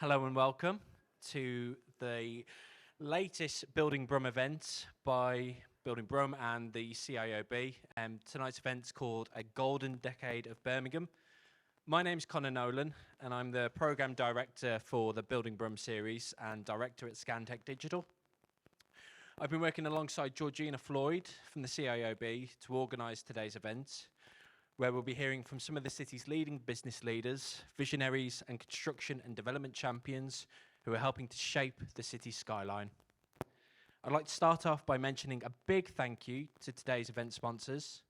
Hello and welcome to the latest Building Brum event by Building Brum and the CIOB. Tonight's event's called A Golden Decade of Birmingham. My name's Connor Nolan and I'm the Programme Director for the Building Brum series and Director at Scantech Digital. I've been working alongside Georgina Floyd from the CIOB to organise today's event, where we'll be hearing from some of the city's leading business leaders, visionaries and construction and development champions who are helping to shape the city's skyline. I'd like to start off by mentioning a big thank you to today's event sponsors,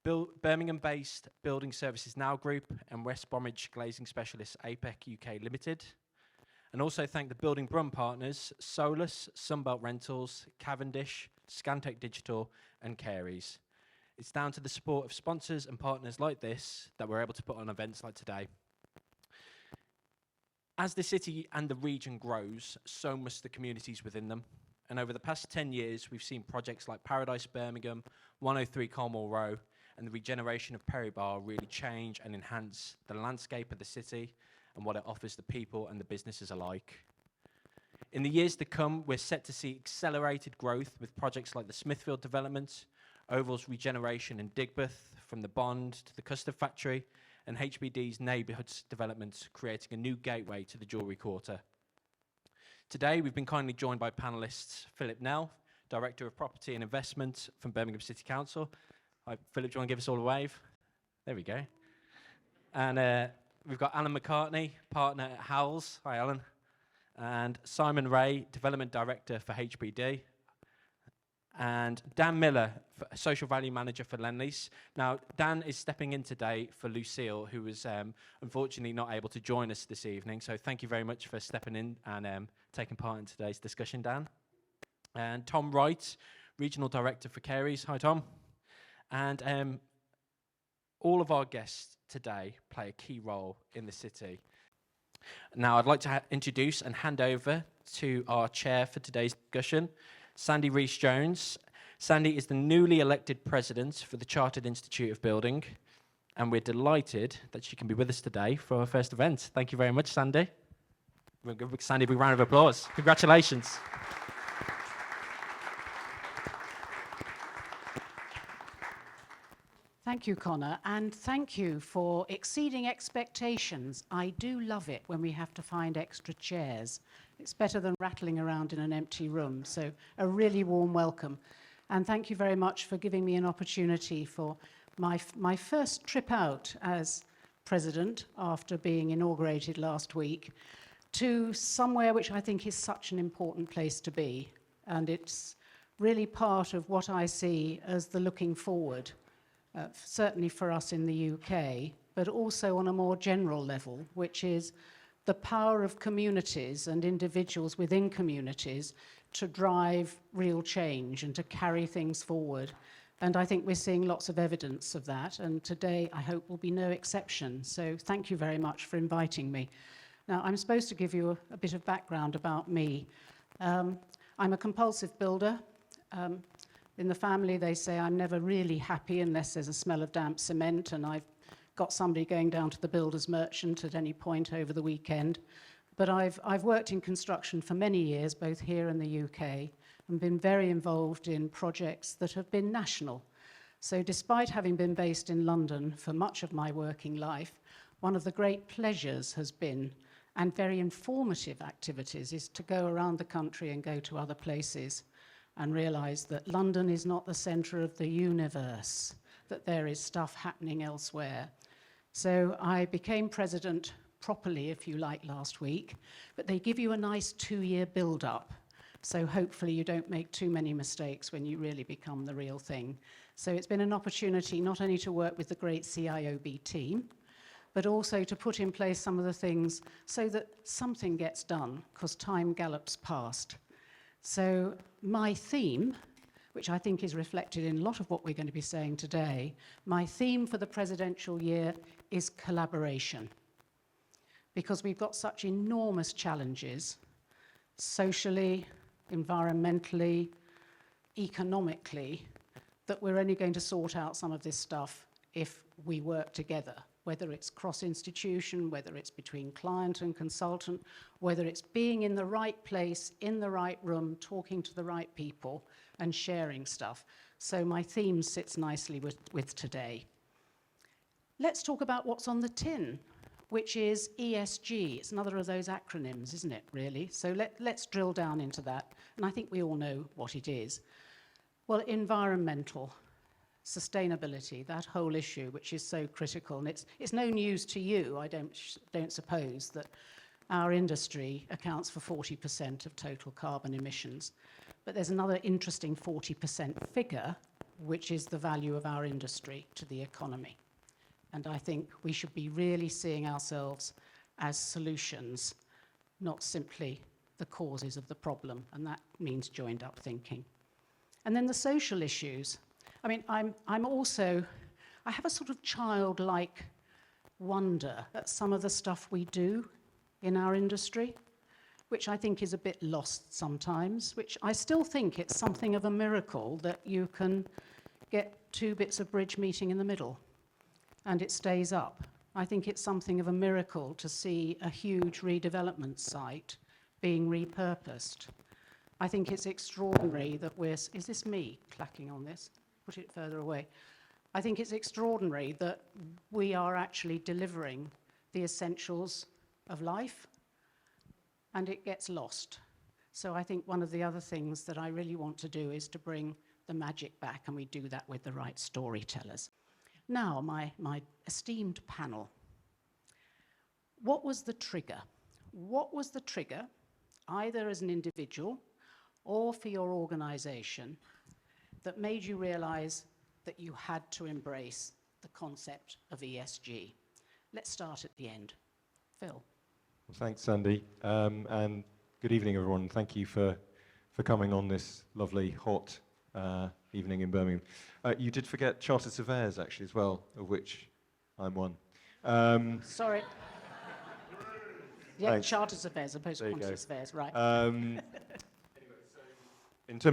Birmingham-based Building Services Now Group and West Bromwich glazing specialist APEC UK Limited, and also thank the Building Brum partners, Solus, Sunbelt Rentals, Cavendish, Scantech Digital and Careys. It's down to the support of sponsors and partners like this that we're able to put on events like today. As the city and the region grows, so must the communities within them. And over the past 10 years, we've seen projects like Paradise Birmingham, 103 Cornwall Row, and the regeneration of Perry Bar really change and enhance the landscape of the city and what it offers the people and the businesses alike. In the years to come, we're set to see accelerated growth with projects like the Smithfield development, Oval's regeneration in Digbeth, from the Bond to the Custard Factory, and HBD's neighbourhoods development, creating a new gateway to the Jewellery Quarter. Today, we've been kindly joined by panellists Philip Nell, Director of Property and Investment from Birmingham City Council. Hi, Philip, do you want to give us all a wave? There we go. And we've got Alan McCartney, partner at Howells. Hi, Alan. And Simon Ray, Development Director for HBD. And Dan Miller, Social Value Manager for Lendlease. Now, Dan is stepping in today for Lucille, who was unfortunately not able to join us this evening. So thank you very much for stepping in and taking part in today's discussion, Dan. And Tom Wright, Regional Director for Careys. Hi, Tom. And all of our guests today play a key role in the city. Now, I'd like to introduce and hand over to our chair for today's discussion, Sandy Rees-Jones. Sandy is the newly elected president for the Chartered Institute of Building, and we're delighted that she can be with us today for our first event. Thank you very much, Sandy. We'll give Sandy a big round of applause. Congratulations. Thank you, Connor, and thank you for exceeding expectations. I do love it when we have to find extra chairs. It's better than rattling around in an empty room, so a really warm welcome. And thank you very much for giving me an opportunity for my first trip out as president after being inaugurated last week to somewhere which I think is such an important place to be. And it's really part of what I see as the looking forward. Certainly for us in the UK, but also on a more general level, which is the power of communities and individuals within communities to drive real change and to carry things forward. And I think we're seeing lots of evidence of that, and today I hope will be no exception. So thank you very much for inviting me. Now, I'm supposed to give you a bit of background about me. I'm a compulsive builder. In the family, they say I'm never really happy unless there's a smell of damp cement, and I've got somebody going down to the builder's merchant at any point over the weekend. But I've worked in construction for many years, both here and the UK, and been very involved in projects that have been national. So despite having been based in London for much of my working life, one of the great pleasures has been, and very informative activities, is to go around the country and go to other places and realise that London is not the centre of the universe, that there is stuff happening elsewhere. So I became president properly, if you like, last week, but they give you a nice 2-year build-up, so hopefully you don't make too many mistakes when you really become the real thing. So it's been an opportunity not only to work with the great CIOB team, but also to put in place some of the things so that something gets done, because time gallops past. So my theme, which I think is reflected in a lot of what we're going to be saying today, my theme for the presidential year is collaboration. Because we've got such enormous challenges, socially, environmentally, economically, that we're only going to sort out some of this stuff if we work together. whether it's cross-institution, whether it's between client and consultant, whether it's being in the right place, in the right room, talking to the right people and sharing stuff. So my theme sits nicely with today. Let's talk about what's on the tin, which is ESG. It's another of those acronyms, isn't it, really? So let's drill down into that. And I think we all know what it is. Well, environmental, sustainability, that whole issue, which is so critical. And it's no news to you, I don't suppose, that our industry accounts for 40% of total carbon emissions. But there's another interesting 40% figure, which is the value of our industry to the economy. And I think we should be really seeing ourselves as solutions, not simply the causes of the problem. And that means joined up thinking. And then the social issues. I mean, I have a sort of childlike wonder at some of the stuff we do in our industry, which I think is a bit lost sometimes, which I still think it's something of a miracle that you can get two bits of bridge meeting in the middle and it stays up. I think it's something of a miracle to see a huge redevelopment site being repurposed. I think it's extraordinary that is this me clacking on this? Put it further away. I think it's extraordinary that we are actually delivering the essentials of life and it gets lost. So I think one of the other things that I really want to do is to bring the magic back, and we do that with the right storytellers. Now, my esteemed panel, what was the trigger? What was the trigger, either as an individual or for your organization, that made you realize that you had to embrace the concept of ESG? Let's start at the end. Phil. Well, thanks, Sandy. And good evening, everyone. Thank you for coming on this lovely, hot evening in Birmingham. You did forget Chartered Surveyors, actually, as well, of which I'm one. Sorry. Yeah, Thanks. Chartered Surveyors opposed to quantity surveyors, right. Anyway,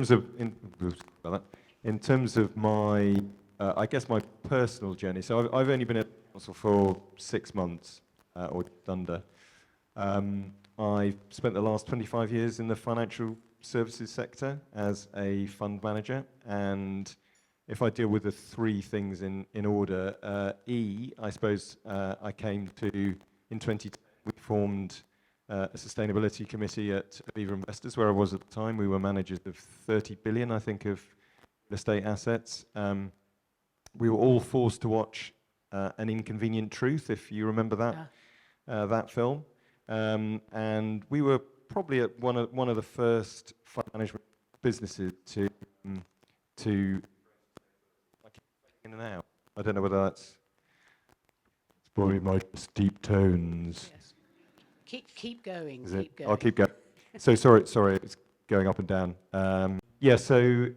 so in terms of my, I guess my personal journey, so I've only been at council for 6 months, or just under. I've spent the last 25 years in the financial services sector as a fund manager, and if I deal with the three things in order, I suppose I came to, in 2010, we formed a sustainability committee at Aviva Investors, where I was at the time. We were managers of 30 billion, I think, of real estate assets. We were all forced to watch An Inconvenient Truth, if you remember that, that film. And we were probably at one of the first fund management businesses to like in and out. I don't know whether it's probably my deep tones. Yes. Keep going. Keep going. I'll keep going. So sorry, it's going up and down. So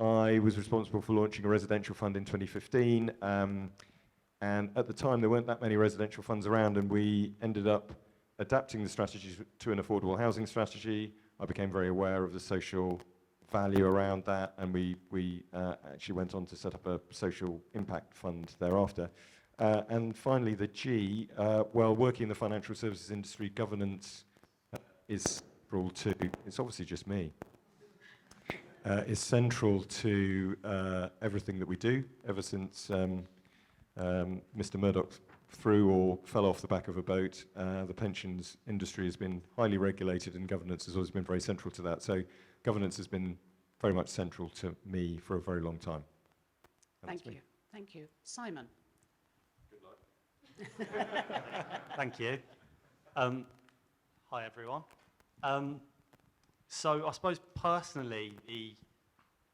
I was responsible for launching a residential fund in 2015, and at the time there weren't that many residential funds around, and we ended up adapting the strategy to an affordable housing strategy. I became very aware of the social value around that, and we actually went on to set up a social impact fund thereafter. And finally, the G, well, working in the financial services industry, governance is central to, it's obviously just me, is central to everything that we do ever since Mr. Murdoch threw or fell off the back of a boat. The pensions industry has been highly regulated, and governance has always been very central to that. So governance has been very much central to me for a very long time. Thank you. Thank you. Simon. Good luck. Thank you. Hi, everyone. So I suppose personally, the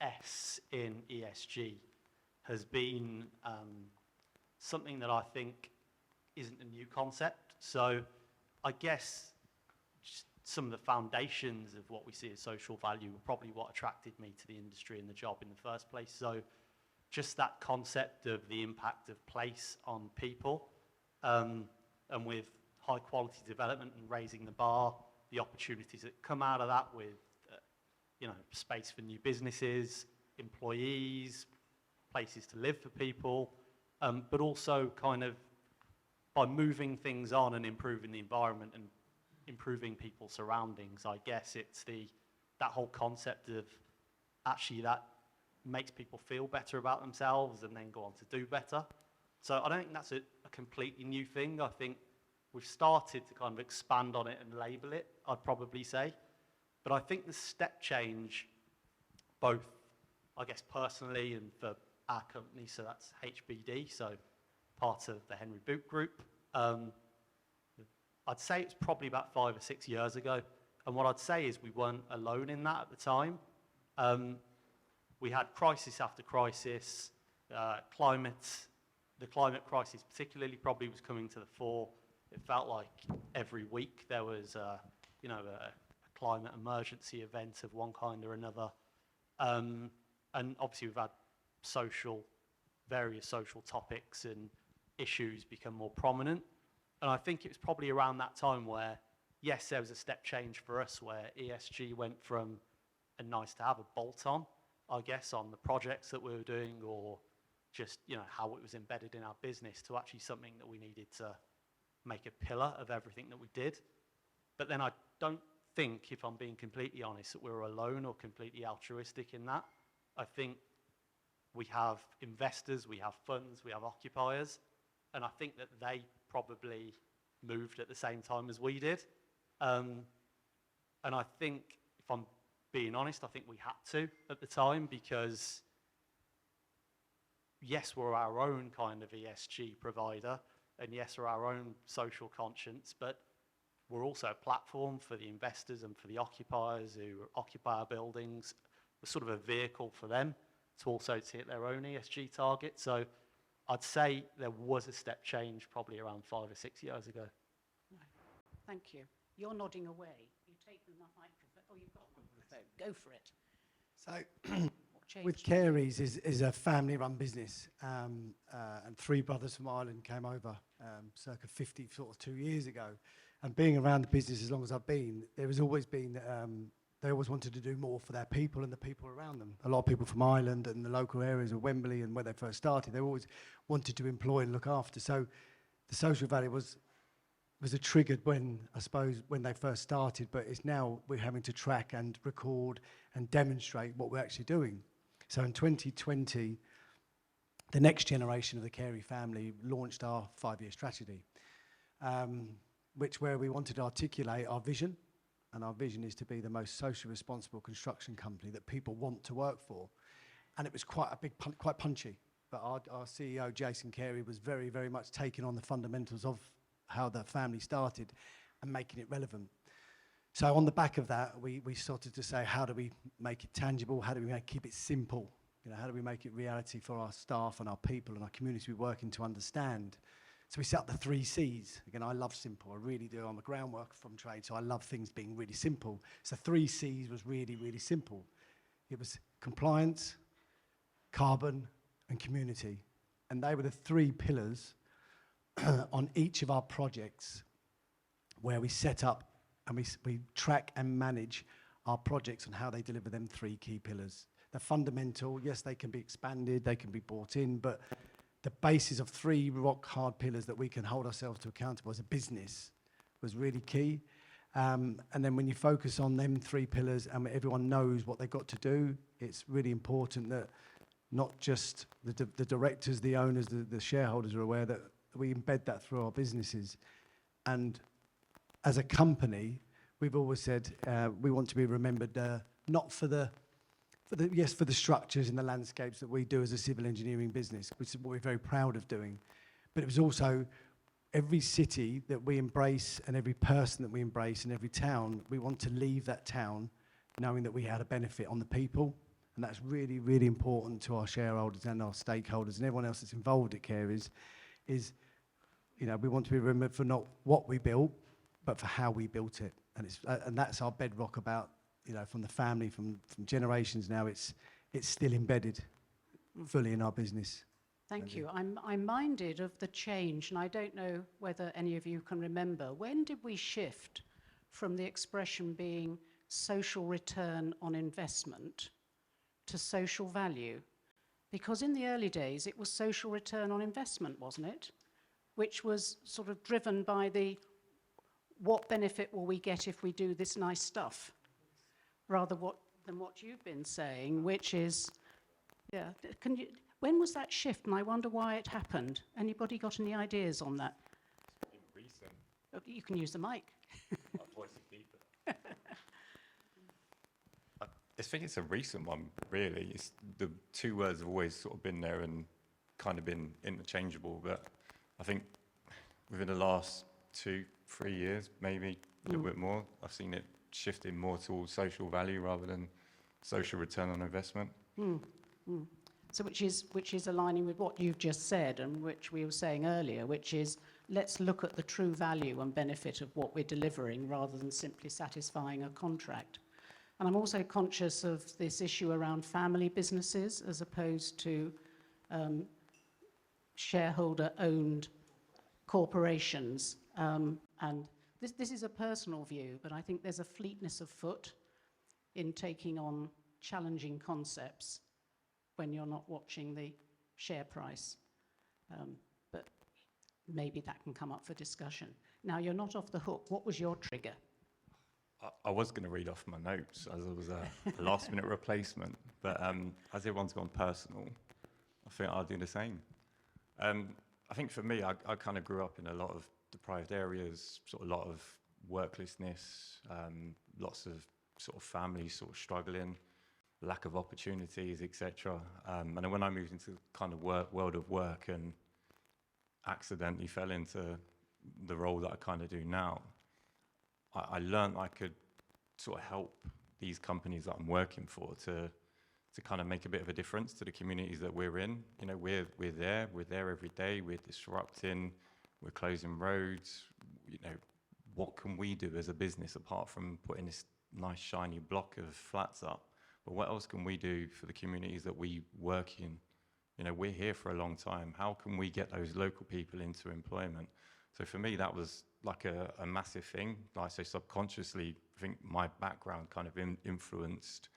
S in ESG has been something that I think isn't a new concept. So I guess just some of the foundations of what we see as social value were probably what attracted me to the industry and the job in the first place. So just that concept of the impact of place on people, and with high quality development and raising the bar, the opportunities that come out of that with, space for new businesses, employees, places to live for people, but also kind of by moving things on and improving the environment and improving people's surroundings, I guess it's that whole concept of actually that makes people feel better about themselves and then go on to do better. So I don't think that's a completely new thing. I think we've started to kind of expand on it and label it, I'd probably say. But I think the step change, both, I guess, personally and for our company, so that's HBD, so part of the Henry Boot Group, I'd say it's probably about 5 or 6 years ago. And what I'd say is we weren't alone in that at the time. We had crisis after crisis. The climate crisis particularly probably was coming to the fore. It felt like every week there was a climate emergency event of one kind or another. And obviously we've had various social topics and issues become more prominent. And I think it was probably around that time where, yes, there was a step change for us where ESG went from a nice to have, a bolt-on, I guess, on the projects that we were doing, or just, how it was embedded in our business, to actually something that we needed to make a pillar of everything that we did. But then I don't think, if I'm being completely honest, that we were alone or completely altruistic in that. I think we have investors, we have funds, we have occupiers, and I think that they probably moved at the same time as we did. And I think, if I'm being honest, I think we had to at the time, because yes, we're our own kind of ESG provider, and yes, we're our own social conscience, but we're also a platform for the investors and for the occupiers who occupy our buildings. We're sort of a vehicle for them to also hit their own ESG targets. So I'd say there was a step change probably around 5 or 6 years ago. Thank you. You're nodding away. You take the microphone. Oh, you've got a microphone. Go for it. So with Carey's is a family-run business, and 3 brothers from Ireland came over circa 52 years ago. And being around the business as long as I've been, there has always been, they always wanted to do more for their people and the people around them. A lot of people from Ireland and the local areas of Wembley and where they first started, they always wanted to employ and look after. So the social value was triggered when they first started, but it's now we're having to track and record and demonstrate what we're actually doing. So in 2020, the next generation of the Carey family launched our 5-year strategy, where we wanted to articulate our vision. And our vision is to be the most socially responsible construction company that people want to work for. And it was quite punchy. But our CEO, Jason Carey, was very, very much taking on the fundamentals of how the family started and making it relevant. So on the back of that, we started to say, how do we make it tangible? How do we keep it simple? How do we make it reality for our staff and our people and our community we work in to understand? So we set up the 3 C's. Again, I love simple. I really do. I'm a groundworker from trade, so I love things being really simple. So 3 C's was really, really simple. It was compliance, carbon, and community. And they were the 3 pillars on each of our projects where we set up and we track and manage our projects and how they deliver them 3 key pillars. They're fundamental. Yes, they can be expanded, they can be brought in, but the basis of 3 rock-hard pillars that we can hold ourselves to accountable as a business was really key. And then when you focus on them 3 pillars and everyone knows what they've got to do, it's really important that not just the directors, the owners, the shareholders are aware that we embed that through our businesses. And as a company, we've always said we want to be remembered not for the structures and the landscapes that we do as a civil engineering business, which is what we're very proud of doing. But it was also every city that we embrace and every person that we embrace in every town, we want to leave that town knowing that we had a benefit on the people. And that's really, really important to our shareholders and our stakeholders and everyone else that's involved at Carey's is, we want to be remembered for not what we built, but for how we built it. And that's our bedrock about, from the family, from generations now, it's still embedded fully in our business. Thank you. I'm minded of the change, and I don't know whether any of you can remember. When did we shift from the expression being social return on investment to social value? Because in the early days, it was social return on investment, wasn't it? which was sort of driven by the what benefit will we get if we do this nice stuff, rather than what you've been saying, which is, yeah, when was that shift? And I wonder why it happened. Anybody got any ideas on that? Recent. Oh, you can use the mic. Voice of deeper. I think it's a recent one, really. It's the two words have always sort of been there and kind of been interchangeable, but I think within the last 2-3 years, maybe a little bit more, I've seen it shifting more towards social value rather than social return on investment. So which is aligning with what you've just said and which we were saying earlier, which is let's look at the true value and benefit of what we're delivering rather than simply satisfying a contract. And I'm also conscious of this issue around family businesses as opposed to shareholder-owned corporations. And this is a personal view, but I think there's a fleetness of foot in taking on challenging concepts when you're not watching the share price. But maybe that can come up for discussion. Now, you're not off the hook. What was your trigger? I was going to read off my notes as it was a last-minute replacement, but as everyone's gone personal, I think I'll do the same. I think for me, I kind of grew up in a lot of deprived areas, sort of a lot of worklessness, lots of sort of families sort of struggling, lack of opportunities, etc. And then when I moved into kind of world of work and accidentally fell into the role that I kind of do now, I learned I could sort of help these companies that I'm working for to kind of make a bit of a difference to the communities that we're in. You know, we're there every day, we're disrupting, we're closing roads. You know, what can we do as a business apart from putting this nice shiny block of flats up? But what else can we do for the communities that we work in? You know, we're here for a long time. How can we get those local people into employment? So for me, that was like a massive thing. Like, so subconsciously, I think my background kind of influenced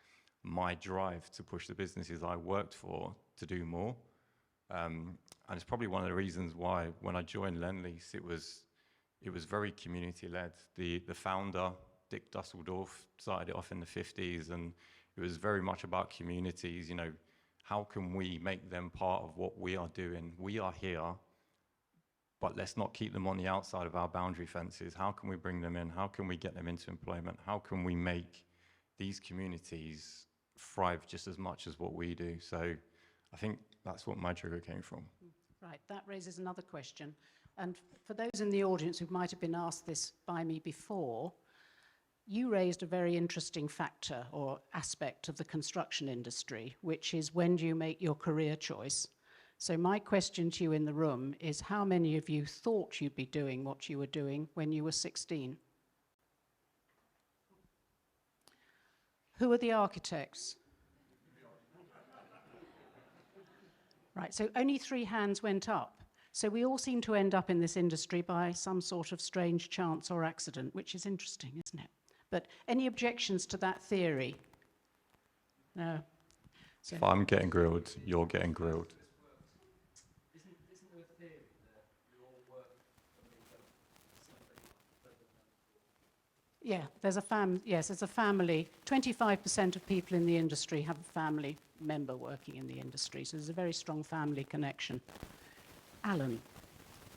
my drive to push the businesses I worked for to do more. And it's probably one of the reasons why when I joined Lendlease, it was very community-led. The founder, Dick Dusseldorf, started it off in the 50s, and it was very much about communities. You know, how can we make them part of what we are doing? We are here, but let's not keep them on the outside of our boundary fences. How can we bring them in? How can we get them into employment? How can we make these communities thrive just as much as what we do? So I think that's what my trigger came from. Right, that raises another question. And for those in the audience who might have been asked this by me before, you raised a very interesting factor or aspect of the construction industry, which is when do you make your career choice? So my question to you in the room is, how many of you thought you'd be doing what you were doing when you were 16? Who are the architects? Right, so only 3 hands went up. So we all seem to end up in this industry by some sort of strange chance or accident, which is interesting, isn't it? But any objections to that theory? No. So If I'm getting grilled, you're getting grilled. Isn't there a theory that we all work for something? yeah, there's a family. 25% of people in the industry have a family member working in the industry, so there's a very strong family connection. Alan,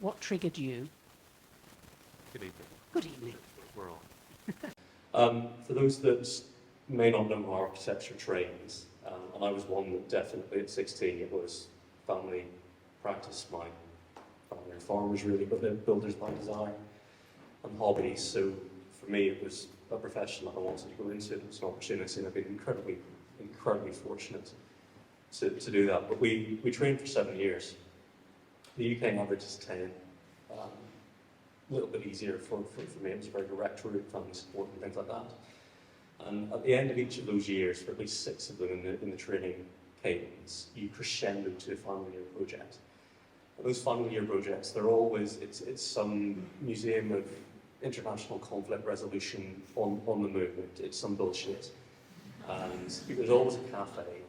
what triggered you? Good evening. Good evening. We're on. For those that may not know my architecture trades, and I was one that definitely at 16, it was family practice. My family are farmers really, but they're builders by design and hobbies. So for me, it was a profession that I wanted to go into. It was an opportunity, and I've been incredibly fortunate to do that. But we trained for 7 years. The UK average is 10. A little bit easier for me. It was a very direct route, family support and things like that. And at the end of each of those years, for at least 6 of them in the training cadence, you crescendo to a final year project. And those final year projects, they're always, it's some museum of international conflict resolution on the move. It's some bullshit. And there's always a cafe,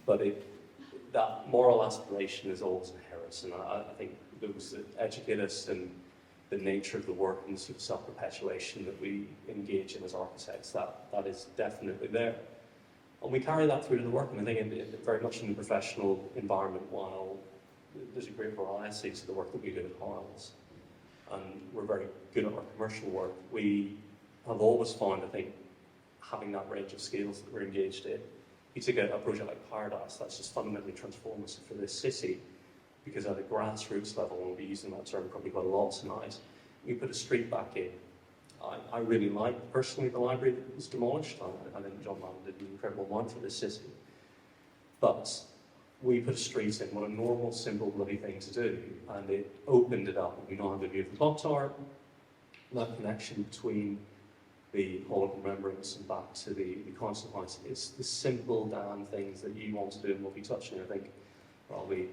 but that moral aspiration is always inherent. And I think those that educate us and the nature of the work and the sort of self-perpetuation that we engage in as architects, that is definitely there. And we carry that through to the work, and I think very much in the professional environment, while there's a great variety to the work that we do at Harles, and we're very good at our commercial work, we have always found, I think, having that range of skills that we're engaged in. You take a project like Paradise, that's just fundamentally transformative for this city, because at a grassroots level, and we'll be using that term probably quite a lot tonight, we put a street back in. I really like, personally, the library that was demolished. I think John Mann did an incredible amount for this city. But we put a street in, what a normal, simple, bloody thing to do, and it opened it up. We now have a view of the clock tower, that connection between the Hall of Remembrance and back to the Council House. It's the simple damn things that you want to do and we'll be touching. I think I'll be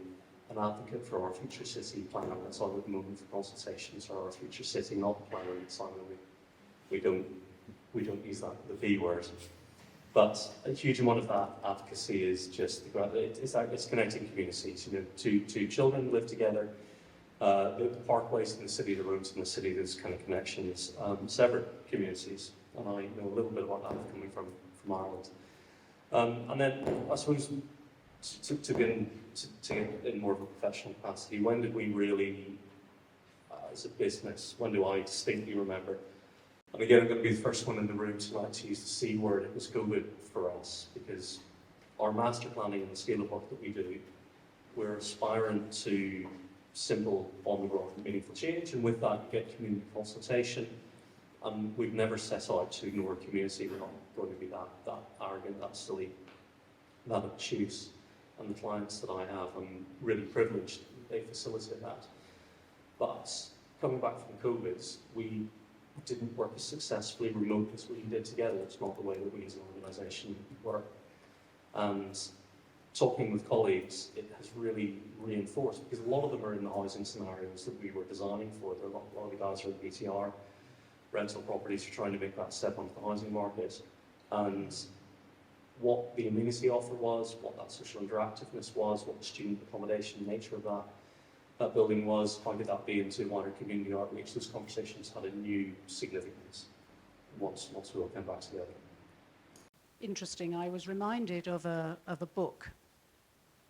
an advocate for our future city plan. That's why we're moving for consultations for our future city, not the plan. Simon, we don't use that, the B word. But a huge amount of that advocacy is just it's connecting communities. You know, two children live together. The parkways in the city, the roads in the city, those kind of connections, separate communities. And I know a little bit about that coming from Ireland. And then I suppose to get in more of a professional capacity, when did we really, as a business, when do I distinctly remember? And again, I'm going to be the first one in the room tonight to use the C word. It was COVID for us, because our master planning and the scale of work that we do, we're aspiring to simple, on-the-ground, meaningful change, and with that you get community consultation. And we've never set out to ignore community. We're not going to be that arrogant, that silly, that obtuse. And the clients that I have, I'm really privileged that they facilitate that. But coming back from COVID, we didn't work as successfully remote as we did together. It's not the way that we as an organisation work. And talking with colleagues, it has really reinforced, because a lot of them are in the housing scenarios that we were designing for. There are a lot of the guys are at BTR, rental properties, are trying to make that step onto the housing market. And what the amenity offer was, what that social interactiveness was, what the student accommodation nature of that building was, how could that be into wider community outreach? Those conversations had a new significance once we all came back together. Interesting. I was reminded of a book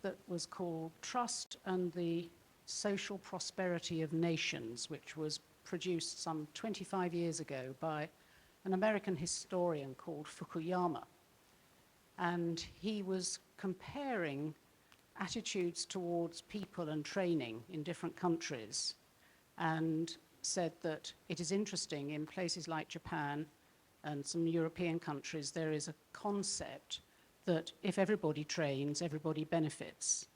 that was called Trust and the Social Prosperity of Nations, which was produced some 25 years ago by an American historian called Fukuyama. And he was comparing attitudes towards people and training in different countries, and said that it is interesting in places like Japan and some European countries, there is a concept that if everybody trains, everybody benefits.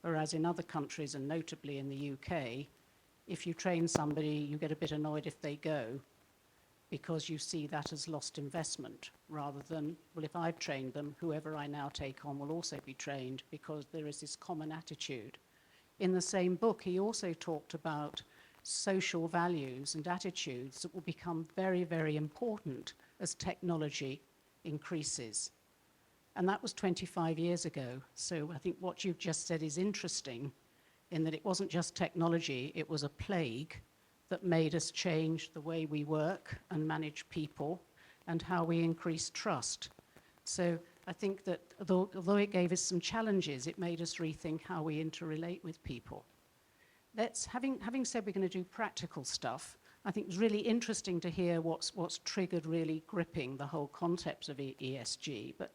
Whereas in other countries, and notably in the UK, if you train somebody, you get a bit annoyed if they go, because you see that as lost investment, rather than, well, if I've trained them, whoever I now take on will also be trained, because there is this common attitude. In the same book, he also talked about social values and attitudes that will become very, very important as technology increases. And that was 25 years ago. So I think what you've just said is interesting, in that it wasn't just technology, it was a plague that made us change the way we work and manage people and how we increase trust. So I think that although it gave us some challenges, it made us rethink how we interrelate with people. Having said we're going to do practical stuff, I think it's really interesting to hear what's triggered really gripping the whole concept of ESG. But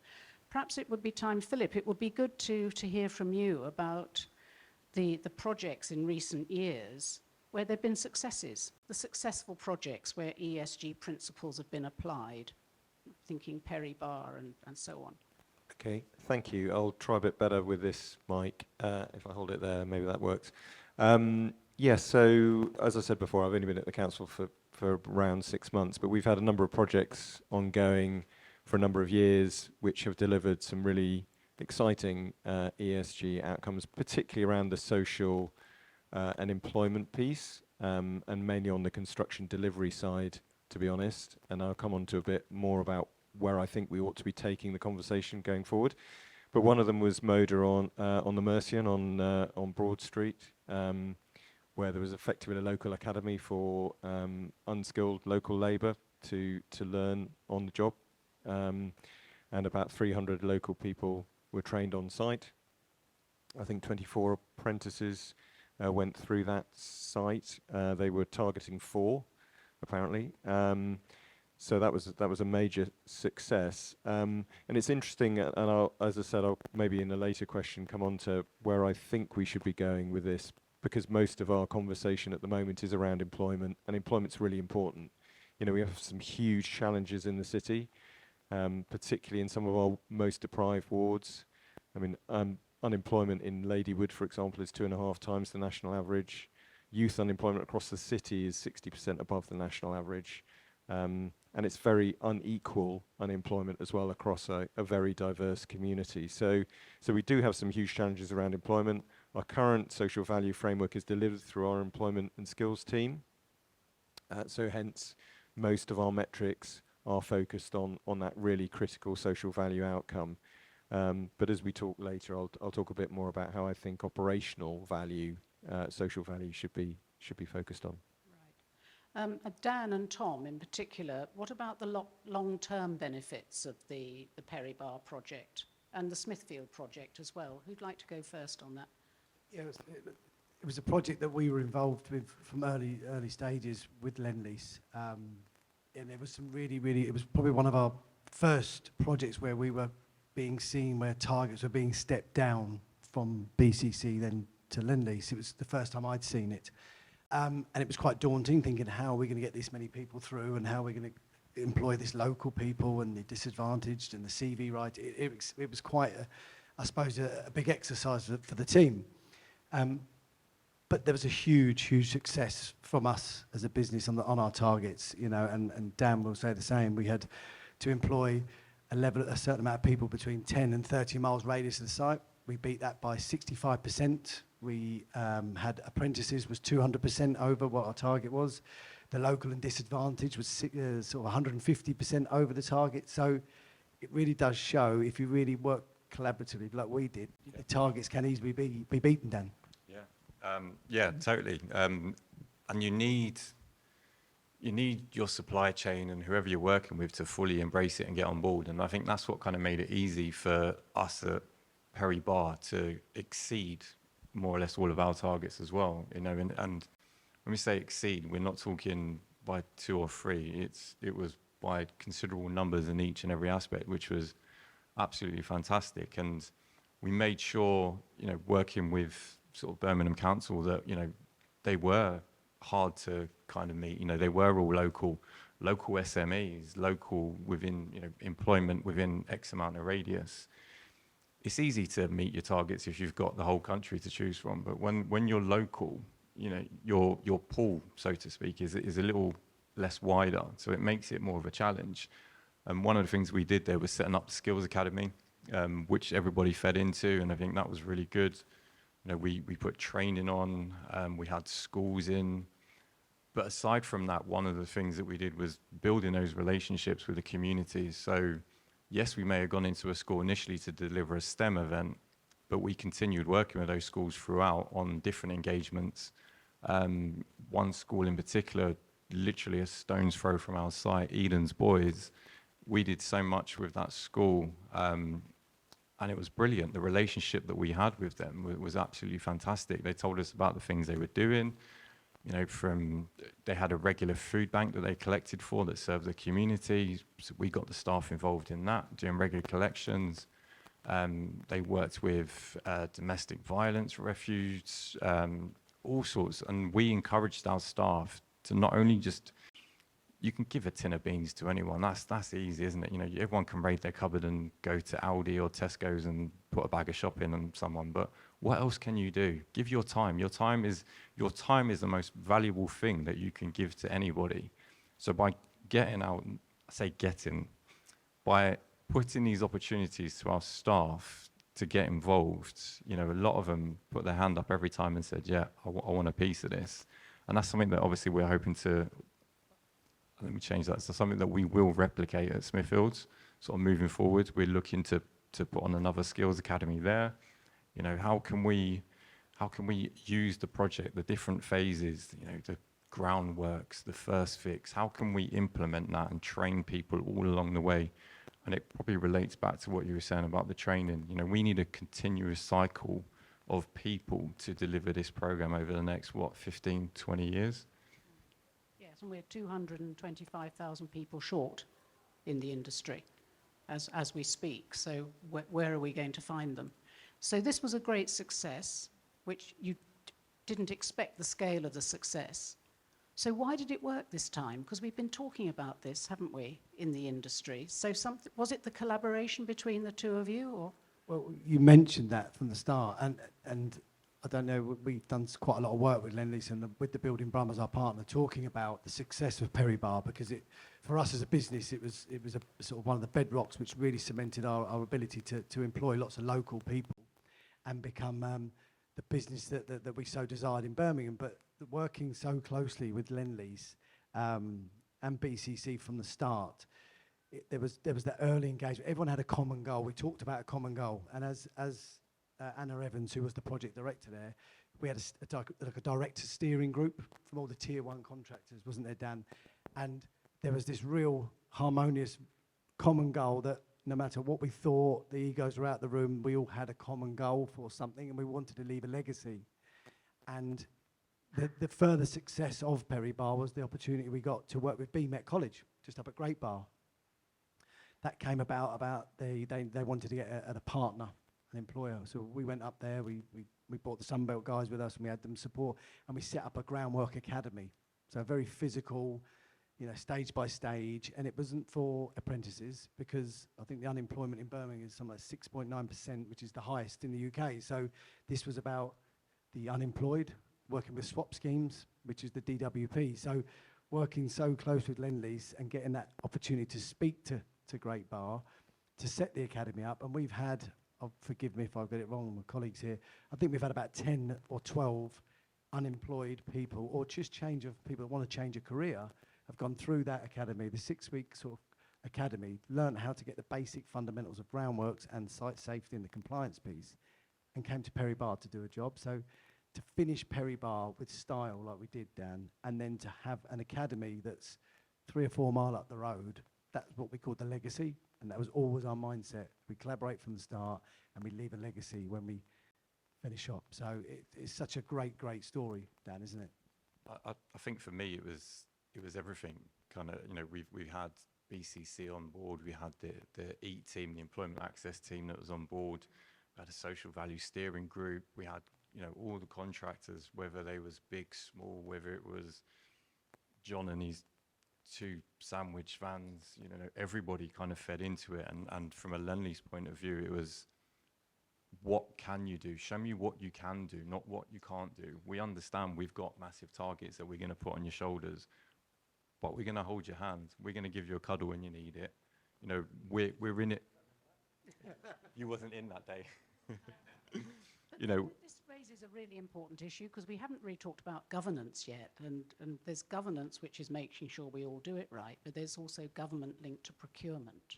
perhaps it would be time, Philip, it would be good to hear from you about the projects in recent years where there have been successes, the successful projects where ESG principles have been applied, thinking Perry Bar and so on. Okay, thank you. I'll try a bit better with this mic. If I hold it there, maybe that works. Yes, so as I said before, I've only been at the council for around 6 months, but we've had a number of projects ongoing for a number of years which have delivered some really exciting ESG outcomes, particularly around the social and employment piece, and mainly on the construction delivery side, to be honest. And I'll come on to a bit more about where I think we ought to be taking the conversation going forward. But one of them was Moda on the Mercian on Broad Street, where there was effectively a local academy for unskilled local labour to learn on the job, and about 300 local people were trained on site. I think 24 apprentices went through that site. They were targeting 4, apparently. So that was a major success. And it's interesting, and as I said, I'll maybe in a later question come on to where I think we should be going with this, because most of our conversation at the moment is around employment, and employment's really important. You know, we have some huge challenges in the city, particularly in some of our most deprived wards. I mean, unemployment in Ladywood, for example, is 2.5 times the national average. Youth unemployment across the city is 60% above the national average. And it's very unequal unemployment as well across a very diverse community. So we do have some huge challenges around employment. Our current social value framework is delivered through our employment and skills team. So hence, most of our metrics are focused on that really critical social value outcome. But as we talk later, I'll talk a bit more about how I think operational value, social value should be focused on. Dan and Tom in particular, what about the long-term benefits of the Perry Bar project and the Smithfield project as well? Who'd like to go first on that? Yeah, it was a project that we were involved with from early stages with Lend-Lease. And there was some really, it was probably one of our first projects where we were being seen, where targets were being stepped down from BCC then to Lend-Lease. It was the first time I'd seen it. And it was quite daunting, thinking how are we going to get this many people through, and how are we going to employ this local people and the disadvantaged and the CV right. It was quite, I suppose, a big exercise for the team. But there was a huge success from us as a business on our targets, you know, and Dan will say the same. We had to employ a certain amount of people between 10 and 30 miles radius of the site. We beat that by 65%. We had apprentices was 200% over what our target was. The local and disadvantaged was sort of 150% over the target. So it really does show, if you really work collaboratively like we did, the targets can easily be beaten, Dan. Yeah, totally. And you need your supply chain and whoever you're working with to fully embrace it and get on board. And I think that's what kind of made it easy for us at Perry Bar to exceed more or less all of our targets as well. You know, and when we say exceed, we're not talking by 2 or 3. It was by considerable numbers in each and every aspect, which was absolutely fantastic. And we made sure, you know, working with sort of Birmingham Council, that, you know, they were hard to kind of meet. You know, they were all local SMEs, local within, you know, employment within X amount of radius. It's easy to meet your targets if you've got the whole country to choose from, but when you're local, you know, your pool, so to speak, is a little less wider, so it makes it more of a challenge. And one of the things we did there was setting up the Skills Academy, which everybody fed into, and I think that was really good. You know, we put training on, we had schools in, but aside from that, one of the things that we did was building those relationships with the communities. So yes, we may have gone into a school initially to deliver a STEM event, but we continued working with those schools throughout on different engagements. One school in particular, literally a stone's throw from our site, Eden's Boys, we did so much with that school, and it was brilliant. The relationship that we had with them was absolutely fantastic. They told us about the things they were doing. You know, they had a regular food bank that they collected for that served the community. So we got the staff involved in that, doing regular collections. They worked with domestic violence refuge, all sorts. And we encouraged our staff to not only just, you can give a tin of beans to anyone. That's easy, isn't it? You know, everyone can raid their cupboard and go to Aldi or Tesco's and put a bag of shopping on someone. But what else can you do? Give your time. Your time is the most valuable thing that you can give to anybody. So by by putting these opportunities to our staff to get involved, you know, a lot of them put their hand up every time and said, yeah, I want a piece of this. And that's something that obviously we're hoping to, let me change that, so something that we will replicate at Smithfields, sort of moving forward. We're looking to put on another skills academy there. You know, how can we how can we use the project, the different phases, you know, the groundworks, the first fix, how can we implement that and train people all along the way? And it probably relates back to what you were saying about the training. You know, we need a continuous cycle of people to deliver this program over the next, 15, 20 years? Yes, and we're 225,000 people short in the industry as we speak. So where are we going to find them? So this was a great success, which you didn't expect the scale of the success. So why did it work this time? Because we've been talking about this, haven't we, in the industry? So was it the collaboration between the two of you, or? Well, you mentioned that from the start, and I don't know, we've done quite a lot of work with Lend-Lease and with the building Brum as our partner, talking about the success of Perry Bar, because for us as a business, it was a sort of one of the bedrocks which really cemented our ability to employ lots of local people and become the business that we so desired in Birmingham. But working so closely with Lend-Lease and BCC from the start, there was that early engagement. Everyone had a common goal. We talked about a common goal, and as Anna Evans, who was the project director there, we had a director steering group from all the tier 1 contractors, wasn't there, Dan? And there was this real harmonious common goal that no matter what we thought, the egos were out the room, we all had a common goal for something, and we wanted to leave a legacy. And the further success of Perry Bar was the opportunity we got to work with BMet College, just up at Great Bar. That came about they wanted to get a partner, an employer. So we went up there, we brought the Sunbelt guys with us, and we had them support, and we set up a groundwork academy. So very physical, you know, stage by stage, and it wasn't for apprentices, because I think the unemployment in Birmingham is something like 6.9%, which is the highest in the UK. So this was about the unemployed, working with swap schemes, which is the DWP. So working so close with Lend-Lease and getting that opportunity to speak to Great Bar, to set the academy up, and we've had, forgive me if I've got it wrong, my colleagues here, I think we've had about 10 or 12 unemployed people, or just people that want to change a career, have gone through that academy, the 6-week sort of academy, learned how to get the basic fundamentals of groundworks and site safety and the compliance piece, and came to Perry Bar to do a job. So to finish Perry Bar with style like we did, Dan, and then to have an academy that's 3 or 4 mile up the road, that's what we call the legacy, and that was always our mindset. We collaborate from the start, and we leave a legacy when we finish up. So it's such a great, great story, Dan, isn't it? I think for me it was everything. Kind of, you know, we've had BCC on board, we had the EAT team, the employment access team that was on board, we had a social value steering group, we had, you know, all the contractors, whether they was big, small, whether it was John and his 2 sandwich vans, you know, everybody kind of fed into it. And from a Lend-Lease point of view, it was, what can you do? Show me what you can do, not what you can't do. We understand we've got massive targets that we're going to put on your shoulders, but we're going to hold your hand. We're going to give you a cuddle when you need it. You know, we're in it. You wasn't in that day. You know, this raises a really important issue, because we haven't really talked about governance yet, and there's governance which is making sure we all do it right, but there's also government linked to procurement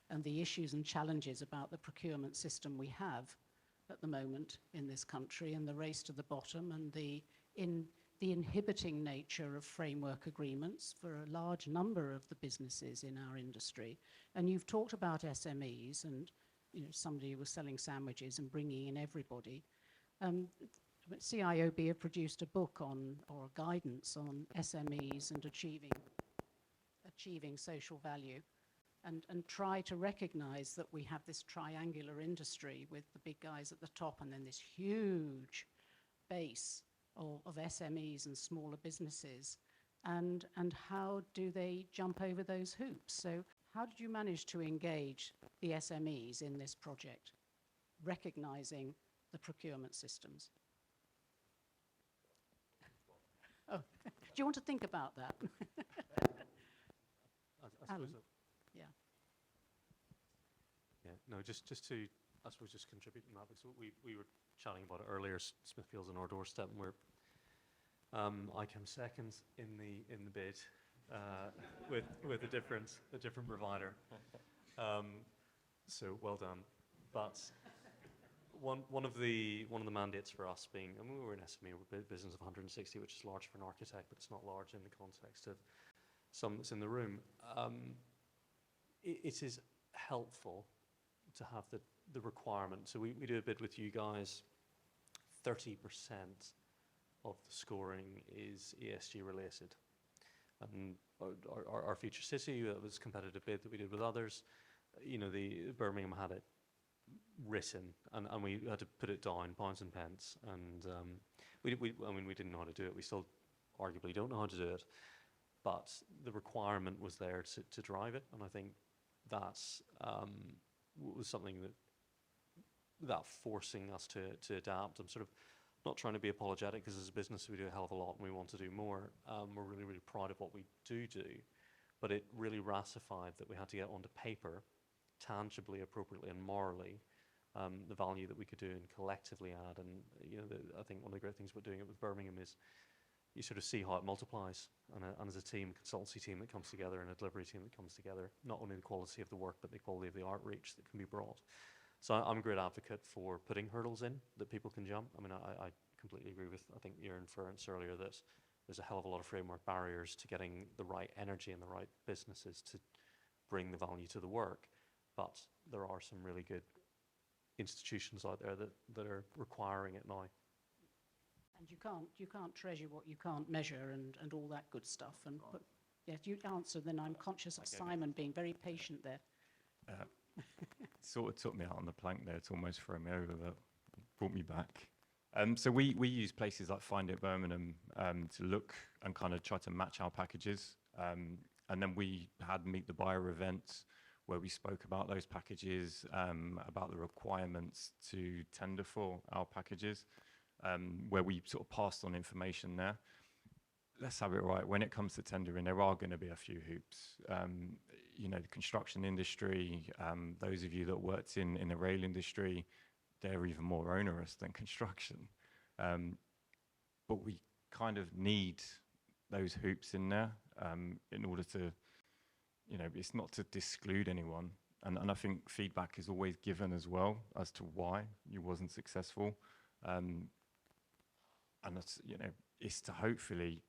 and the issues and challenges about the procurement system we have at the moment in this country, and the race to the bottom, and the inhibiting nature of framework agreements for a large number of the businesses in our industry. And you've talked about SMEs, and you know, somebody was selling sandwiches and bringing in everybody. CIOB have produced a book on, or guidance on, SMEs and achieving social value, and try to recognize that we have this triangular industry with the big guys at the top, and then this huge base of SMEs and smaller businesses, and how do they jump over those hoops? So how did you manage to engage the SMEs in this project, recognizing the procurement systems? Oh, do you want to think about that? I suppose Yeah. Yeah, no, just to, I suppose, just contribute to that, because we were chatting about it earlier. Smithfield's on our doorstep, and we're I came second in the bid with a different provider. So well done. But one of the mandates for us being, I mean, we're an SME, we're a business of 160, which is large for an architect, but it's not large in the context of some that's in the room. It is helpful to have the requirement. So we do a bid with you guys. 30% of the scoring is ESG related. And our future city, that was a competitive bid that we did with others. You know, the Birmingham had it written, and we had to put it down, pounds and pence. And I mean, we didn't know how to do it. We still arguably don't know how to do it. But the requirement was there to drive it, and I think that's was something that forcing us to adapt. I'm sort of not trying to be apologetic, because as a business we do a hell of a lot and we want to do more. We're really, really proud of what we do, but it really ratified that we had to get onto paper, tangibly, appropriately and morally, the value that we could do and collectively add. And you know, I think one of the great things about doing it with Birmingham is you sort of see how it multiplies, and as a team, consultancy team that comes together and a delivery team that comes together, not only the quality of the work, but the quality of the outreach that can be brought. So I'm a great advocate for putting hurdles in that people can jump. I mean, I completely agree with, I think, your inference earlier that there's a hell of a lot of framework barriers to getting the right energy and the right businesses to bring the value to the work. But there are some really good institutions out there that are requiring it now. And you can't treasure what you can't measure and all that good stuff. And but, yes, you answer. Then I'm conscious of Simon being very patient there. Sort of took me out on the plank there to almost throw me over, but brought me back. So we use places like Find It Birmingham to look and kind of try to match our packages. And then we had Meet the Buyer events where we spoke about those packages, about the requirements to tender for our packages, where we sort of passed on information there. Let's have it right. When it comes to tendering, there are going to be a few hoops. You know, the construction industry, those of you that worked in the rail industry, they're even more onerous than construction. But we kind of need those hoops in there in order to, you know, it's not to exclude anyone. And I think feedback is always given as well as to why you wasn't successful. And that's, you know, it's to hopefully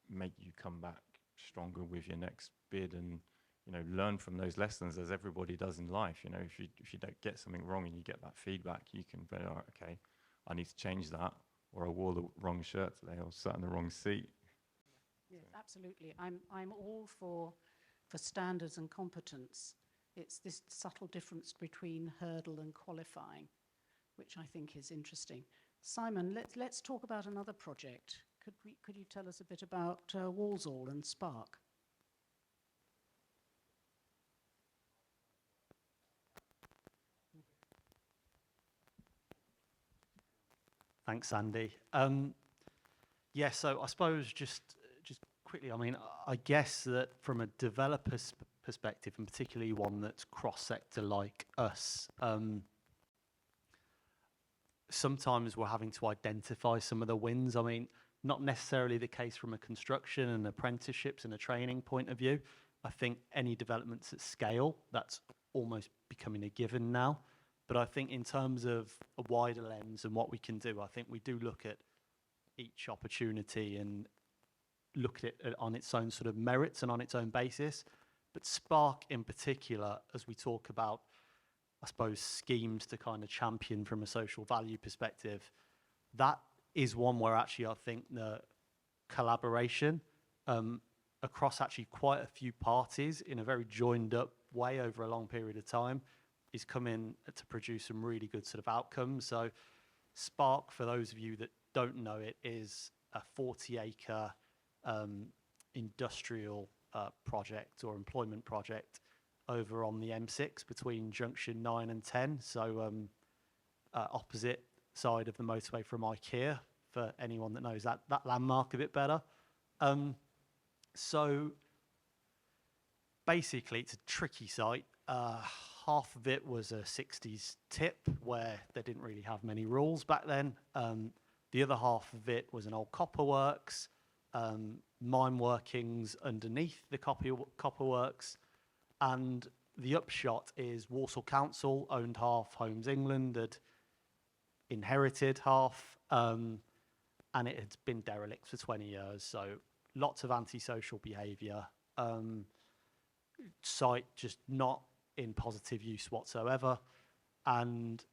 make you come back stronger with your next bid and, you know, learn from those lessons, as everybody does in life. You know, if you don't get something wrong and you get that feedback, you can be like, okay, I need to change that, or I wore the wrong shirt today, or sat in the wrong seat. Yes, absolutely. I'm all for standards and competence. It's this subtle difference between hurdle and qualifying, which I think is interesting. Simon, let's talk about another project. Could you tell us a bit about Walsall and Spark? Thanks, Andy. Yeah, so I suppose just quickly, I mean, I guess that from a developer's perspective, and particularly one that's cross-sector like us, sometimes we're having to identify some of the wins. I mean, not necessarily the case from a construction and apprenticeships and a training point of view. I think any developments at scale, that's almost becoming a given now. But I think in terms of a wider lens and what we can do, I think we do look at each opportunity and look at it on its own sort of merits and on its own basis. But Spark in particular, as we talk about, I suppose, schemes to kind of champion from a social value perspective, that is one where actually I think the collaboration across actually quite a few parties in a very joined up way over a long period of time is coming to produce some really good sort of outcomes. So Spark, for those of you that don't know it, is a 40-acre industrial project or employment project over on the M6 between junction 9 and 10, so opposite side of the motorway from IKEA, for anyone that knows that landmark a bit better. So basically it's a tricky site. Half of it was a 60s tip where they didn't really have many rules back then. The other half of it was an old copper works, mine workings underneath the copper works, and the upshot is Walsall Council owned half, Homes England had inherited half, and it had been derelict for 20 years. So lots of antisocial behaviour, site just not in positive use whatsoever, and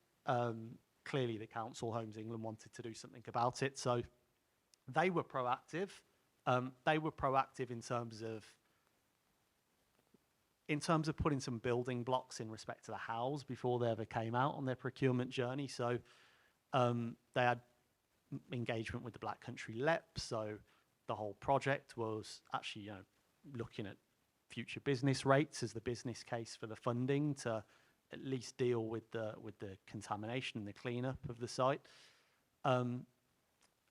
clearly the council, Homes England, wanted to do something about it. So they were proactive. They were proactive in terms of putting some building blocks in respect to the house before they ever came out on their procurement journey. So they had engagement with the Black Country LEP. So the whole project was actually, looking at future business rates as the business case for the funding to at least deal with the contamination and the cleanup of the site.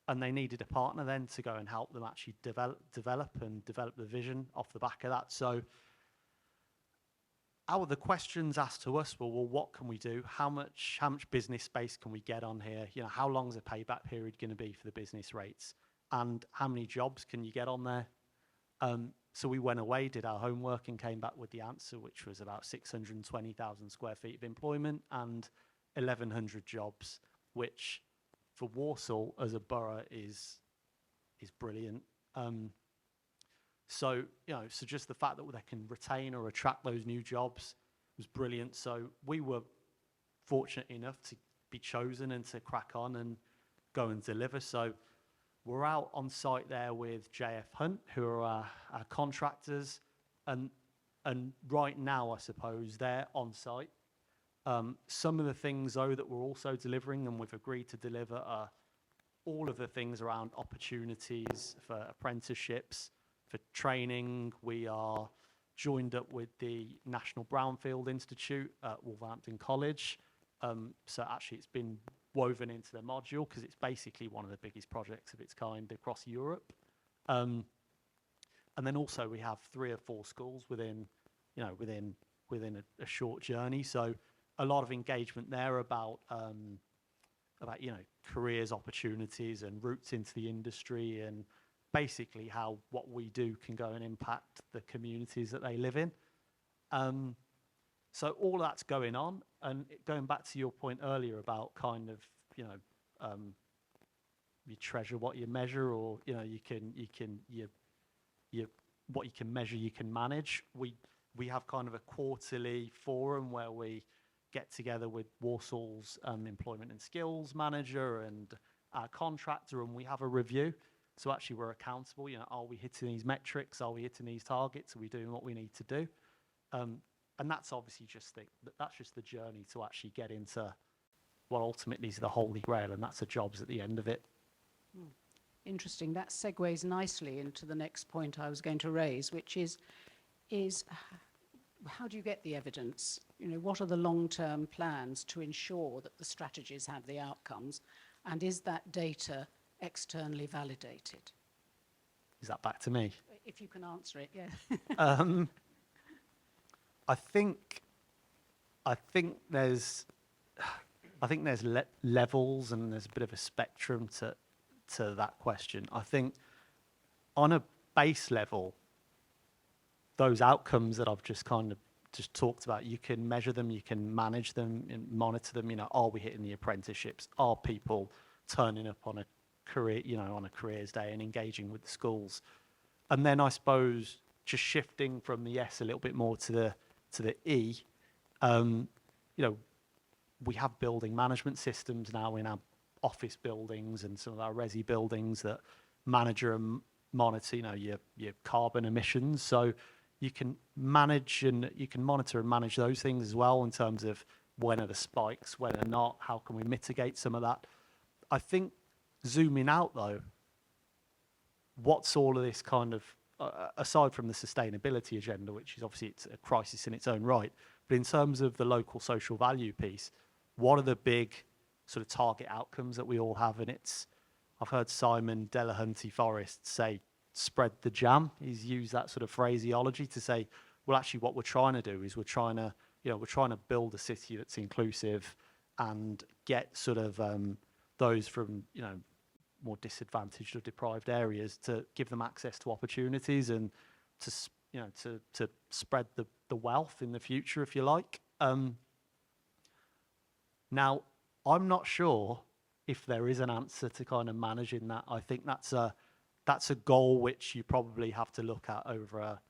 And they needed a partner then to go and help them actually develop the vision off the back of that. So the questions asked to us were, well, what can we do? How much business space can we get on here? How long is the payback period going to be for the business rates? And how many jobs can you get on there? So we went away, did our homework, and came back with the answer, which was about 620,000 square feet of employment and 1,100 jobs, which for Walsall as a borough is brilliant. So just the fact that they can retain or attract those new jobs was brilliant. So we were fortunate enough to be chosen and to crack on and go and deliver. So we're out on site there with JF Hunt, who are our contractors, and right now, I suppose, they're on site. Some of the things, though, that we're also delivering and we've agreed to deliver are all of the things around opportunities for apprenticeships, for training. We are joined up with the National Brownfield Institute at Wolverhampton College. So actually it's been woven into the module because it's basically one of the biggest projects of its kind across Europe. And then also we have 3 or 4 schools within a short journey. So a lot of engagement there about careers, opportunities, and routes into the industry, and basically how what we do can go and impact the communities that they live in. So all that's going on, and going back to your point earlier about kind of, you treasure what you measure, or what you can measure, you can manage. We have kind of a quarterly forum where we get together with Walsall's employment and skills manager and our contractor, and we have a review. So actually we're accountable. Are we hitting these metrics? Are we hitting these targets? Are we doing what we need to do? And that's obviously just the journey to actually get into what ultimately is the holy grail, and that's the jobs at the end of it. Interesting. That segues nicely into the next point I was going to raise, which is how do you get the evidence? What are the long-term plans to ensure that the strategies have the outcomes, and is that data externally validated? Is that back to me? If you can answer it, yeah. I think there's levels, and there's a bit of a spectrum to that question. I think on a base level, those outcomes that I've just talked about, you can measure them, you can manage them and monitor them. Are we hitting the apprenticeships? Are people turning up on a career, on a careers day and engaging with the schools? And then I suppose just shifting from the S a little bit more to the E, we have building management systems now in our office buildings and some of our resi buildings that monitor and monitor, your carbon emissions. So you can monitor and manage those things as well in terms of when are the spikes, when are not, how can we mitigate some of that. I think zooming out though, what's all of this kind of, aside from the sustainability agenda, which is obviously it's a crisis in its own right, but in terms of the local social value piece, what are the big sort of target outcomes that we all have? And I've heard Simon Delahunty Forrest say, spread the jam. He's used that sort of phraseology to say, well, actually what we're trying to do is we're trying to build a city that's inclusive and get sort of those from, more disadvantaged or deprived areas to give them access to opportunities and to spread the wealth in the future, if you like. Now, I'm not sure if there is an answer to kind of managing that. I think that's a goal which you probably have to look at over a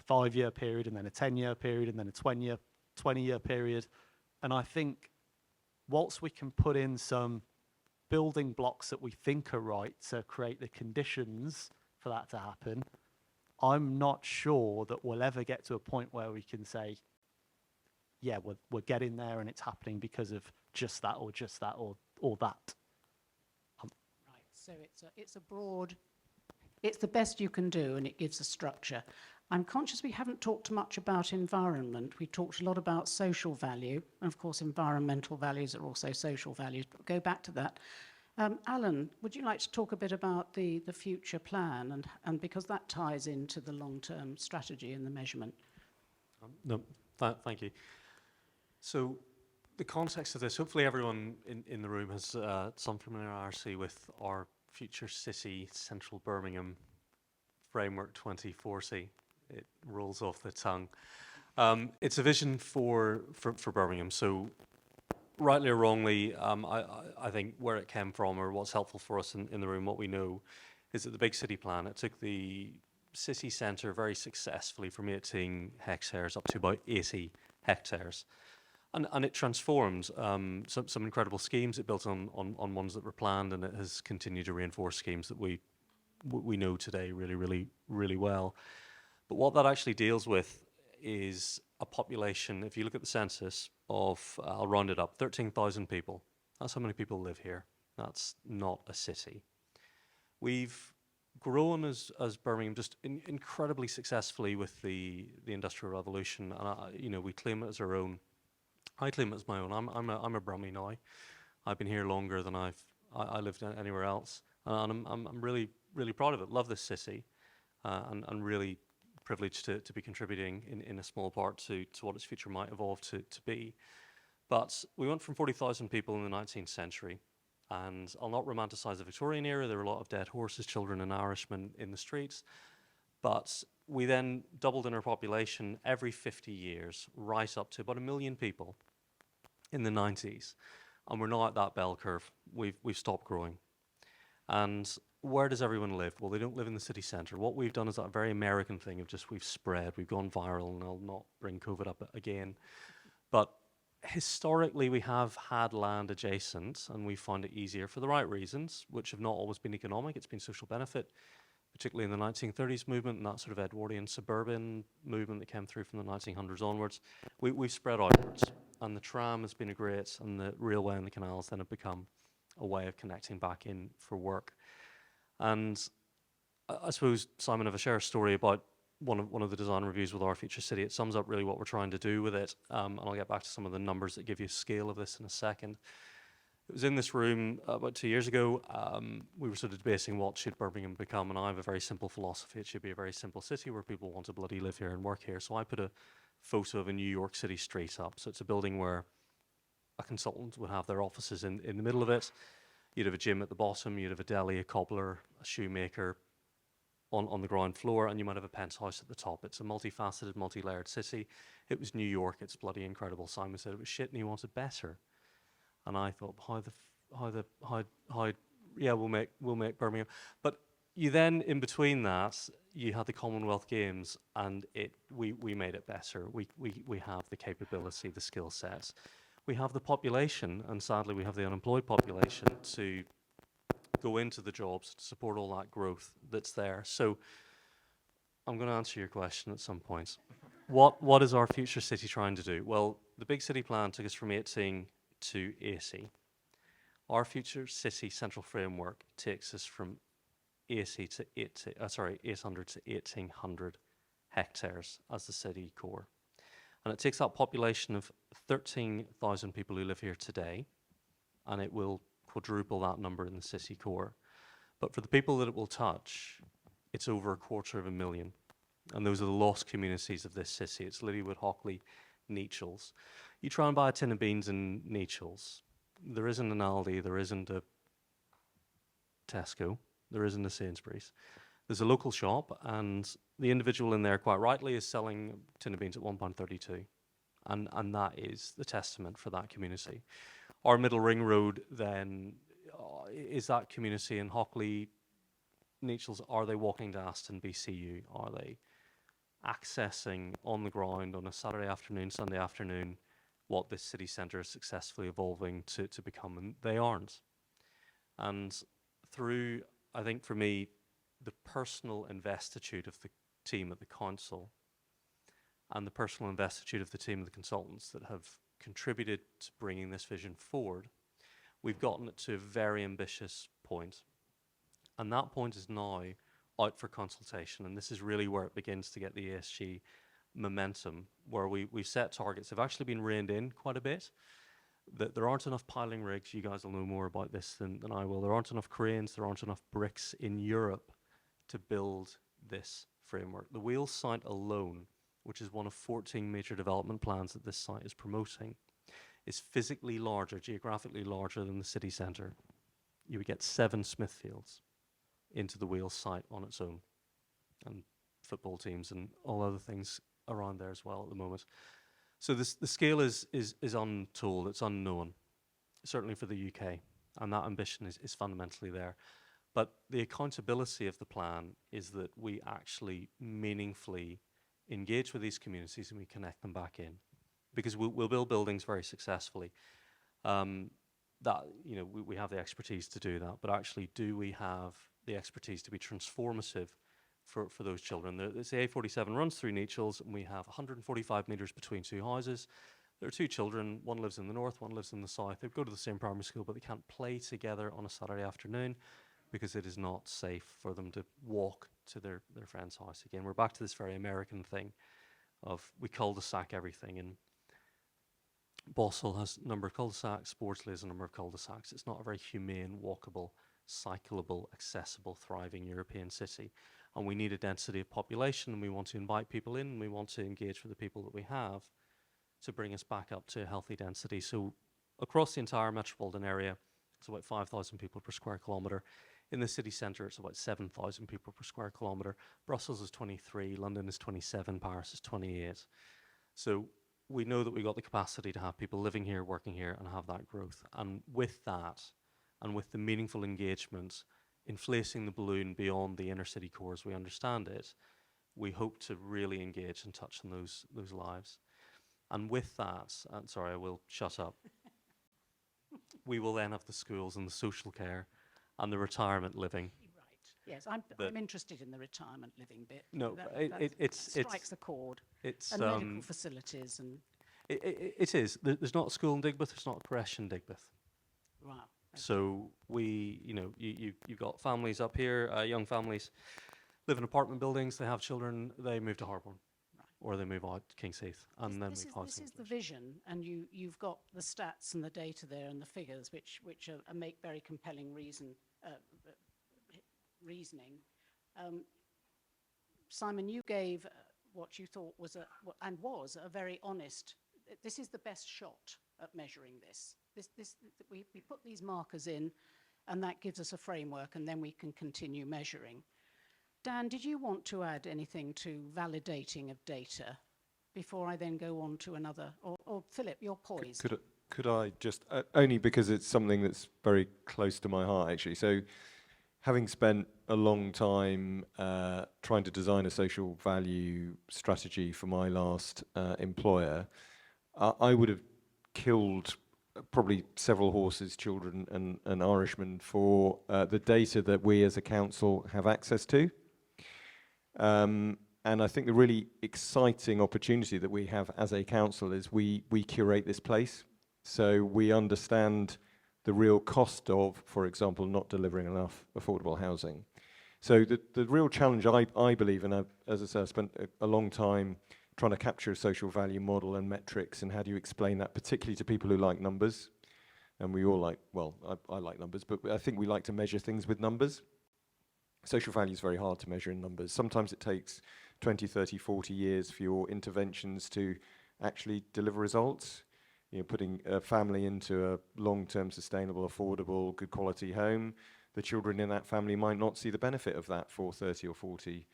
5-year period, and then a 10-year period, and then a 20-year period. And I think whilst we can put in some building blocks that we think are right to create the conditions for that to happen, I'm not sure that we'll ever get to a point where we can say, yeah, we're getting there and it's happening because of just that or that. Right, so it's a broad, it's the best you can do, and it gives a structure. I'm conscious we haven't talked much about environment. We talked a lot about social value, and of course environmental values are also social values, but we'll go back to that. Alan, would you like to talk a bit about the future plan, and because that ties into the long-term strategy and the measurement? No, thank you. So the context of this, hopefully everyone in the room has some familiarity with our Future City Central Birmingham Framework 2040. It rolls off the tongue. It's a vision for Birmingham. So rightly or wrongly, I think where it came from, or what's helpful for us in the room, what we know, is that the big city plan, it took the city centre very successfully from 18 hectares up to about 80 hectares. And it transformed some incredible schemes. It built on ones that were planned, and it has continued to reinforce schemes that we know today really well. But what that actually deals with is a population, if you look at the census, of, I'll round it up, 13,000 people. That's how many people live here. That's not a city. We've grown as Birmingham just incredibly successfully with the Industrial Revolution, and we claim it as our own. I claim it as my own. I'm a Brummie now. I've been here longer than I lived anywhere else, and I'm really proud of it. Love this city, and really privileged to be contributing in a small part to what its future might evolve to be. But we went from 40,000 people in the 19th century, and I'll not romanticize the Victorian era. There were a lot of dead horses, children, and Irishmen in the streets. But we then doubled in our population every 50 years, right up to about 1 million people in the 90s. And we're now at that bell curve. We've stopped growing. And where does everyone live? Well, they don't live in the city centre. What we've done is that very American thing of just we've spread, we've gone viral, and I'll not bring COVID up again. But historically, we have had land adjacent, and we found it easier for the right reasons, which have not always been economic. It's been social benefit, particularly in the 1930s movement and that sort of Edwardian suburban movement that came through from the 1900s onwards. We've spread outwards, and the tram has been a great, and the railway and the canals then have become a way of connecting back in for work. And I suppose, Simon, if I share a story about one of the design reviews with our future city, it sums up really what we're trying to do with it, and I'll get back to some of the numbers that give you a scale of this in a second. It was in this room about 2 years ago. We were sort of debating what should Birmingham become, and I have a very simple philosophy. It should be a very simple city where people want to bloody live here and work here. So I put a photo of a New York City street up. So it's a building where a consultant would have their offices in the middle of it. You'd have a gym at the bottom, you'd have a deli, a cobbler, a shoemaker on the ground floor, and you might have a penthouse at the top. It's a multifaceted, multi-layered city. It was New York. It's bloody incredible. Simon said it was shit and he wanted better. And I thought, yeah, we'll make Birmingham. But you then, in between that, you had the Commonwealth Games, and we made it better. We have the capability, the skill sets. We have the population, and sadly we have the unemployed population to go into the jobs to support all that growth that's there. So I'm going to answer your question at some point. What is our future city trying to do? Well, the big city plan took us from 18 to 80. Our future city central framework takes us from 800 to 1,800 hectares as the city core. And it takes that population of 13,000 people who live here today, and it will quadruple that number in the city core. But for the people that it will touch, it's over 250,000. And those are the lost communities of this city. It's Lilywood, Hockley, Nechells. You try and buy a tin of beans in Nechells. There isn't an Aldi, there isn't a Tesco, there isn't a Sainsbury's. There's a local shop, and the individual in there, quite rightly, is selling a tin of beans at £1.32. And that is the testament for that community. Our Middle Ring Road then, is that community in Hockley, Nechells, are they walking to Aston BCU? Are they accessing on the ground on a Saturday afternoon, Sunday afternoon, what this city centre is successfully evolving to become? And they aren't. And through, I think for me, the personal investitude of the team at the council and the personal investitude of the team of the consultants that have contributed to bringing this vision forward, we've gotten it to a very ambitious point. And that point is now out for consultation. And this is really where it begins to get the ESG momentum, where we've set targets. They've actually been reined in quite a bit. That there aren't enough piling rigs. You guys will know more about this than I will. There aren't enough cranes. There aren't enough bricks in Europe to build this framework. The wheel site alone, which is one of 14 major development plans that this site is promoting, is physically larger, geographically larger than the city centre. You would get 7 Smithfields into the wheel site on its own, and football teams and all other things around there as well at the moment. So the scale is untold, it's unknown, certainly for the UK, and that ambition is fundamentally there. But the accountability of the plan is that we actually meaningfully engage with these communities and we connect them back in, because we'll build buildings very successfully. That, you know, we have the expertise to do that, but actually, do we have the expertise to be transformative for those children? The A47 runs through Nechells, and we have 145 metres between 2 houses. There are 2 children, one lives in the north, one lives in the south. They go to the same primary school, but they can't play together on a Saturday afternoon because it is not safe for them to walk to their friend's house. Again, we're back to this very American thing of we cul-de-sac everything, and Bossall has a number of cul-de-sacs, Sportsley has a number of cul-de-sacs. It's not a very humane, walkable, cyclable, accessible, thriving European city. And we need a density of population, and we want to invite people in, and we want to engage with the people that we have to bring us back up to a healthy density. So across the entire metropolitan area, it's about 5,000 people per square kilometre. In the city centre, it's about 7,000 people per square kilometre. Brussels is 23, London is 27, Paris is 28. So we know that we've got the capacity to have people living here, working here, and have that growth. And with that, and with the meaningful engagement, inflating the balloon beyond the inner city core as we understand it, we hope to really engage and touch on those lives. And with that, sorry, I will shut up. We will then have the schools and the social care and the retirement living. Right. Yes, I'm interested in the retirement living bit. No, that strikes the chord. It's and medical facilities and. It is. There's not a school in Digbeth. There's not a creche in Digbeth. Wow. Okay. So we, you know, you've got families up here, young families live in apartment buildings. They have children. They move to Harborne, right, or they move out to King's Heath, and then we house them. This is the vision, and you've got the stats and the data there and the figures, which make very compelling reasoning. Simon, you gave what you thought was a very honest. This is the best shot at measuring this. We put these markers in, and that gives us a framework, and then we can continue measuring. Dan, did you want to add anything to validating of data before I then go on to another? Or Philip, you're poised. Could I just, only because it's something that's very close to my heart, actually. So having spent a long time trying to design a social value strategy for my last employer, I would have killed probably several horses, children and Irishmen for the data that we as a council have access to. And I think the really exciting opportunity that we have as a council is we curate this place. So we understand the real cost of, for example, not delivering enough affordable housing. So the real challenge I believe, and as I said, I spent a long time trying to capture a social value model and metrics, and how do you explain that, particularly to people who like numbers. And we all like, well, I like numbers, but I think we like to measure things with numbers. Social value is very hard to measure in numbers. Sometimes it takes 20, 30, 40 years for your interventions to actually deliver results. You know, putting a family into a long-term, sustainable, affordable, good quality home, the children in that family might not see the benefit of that for 30 or 40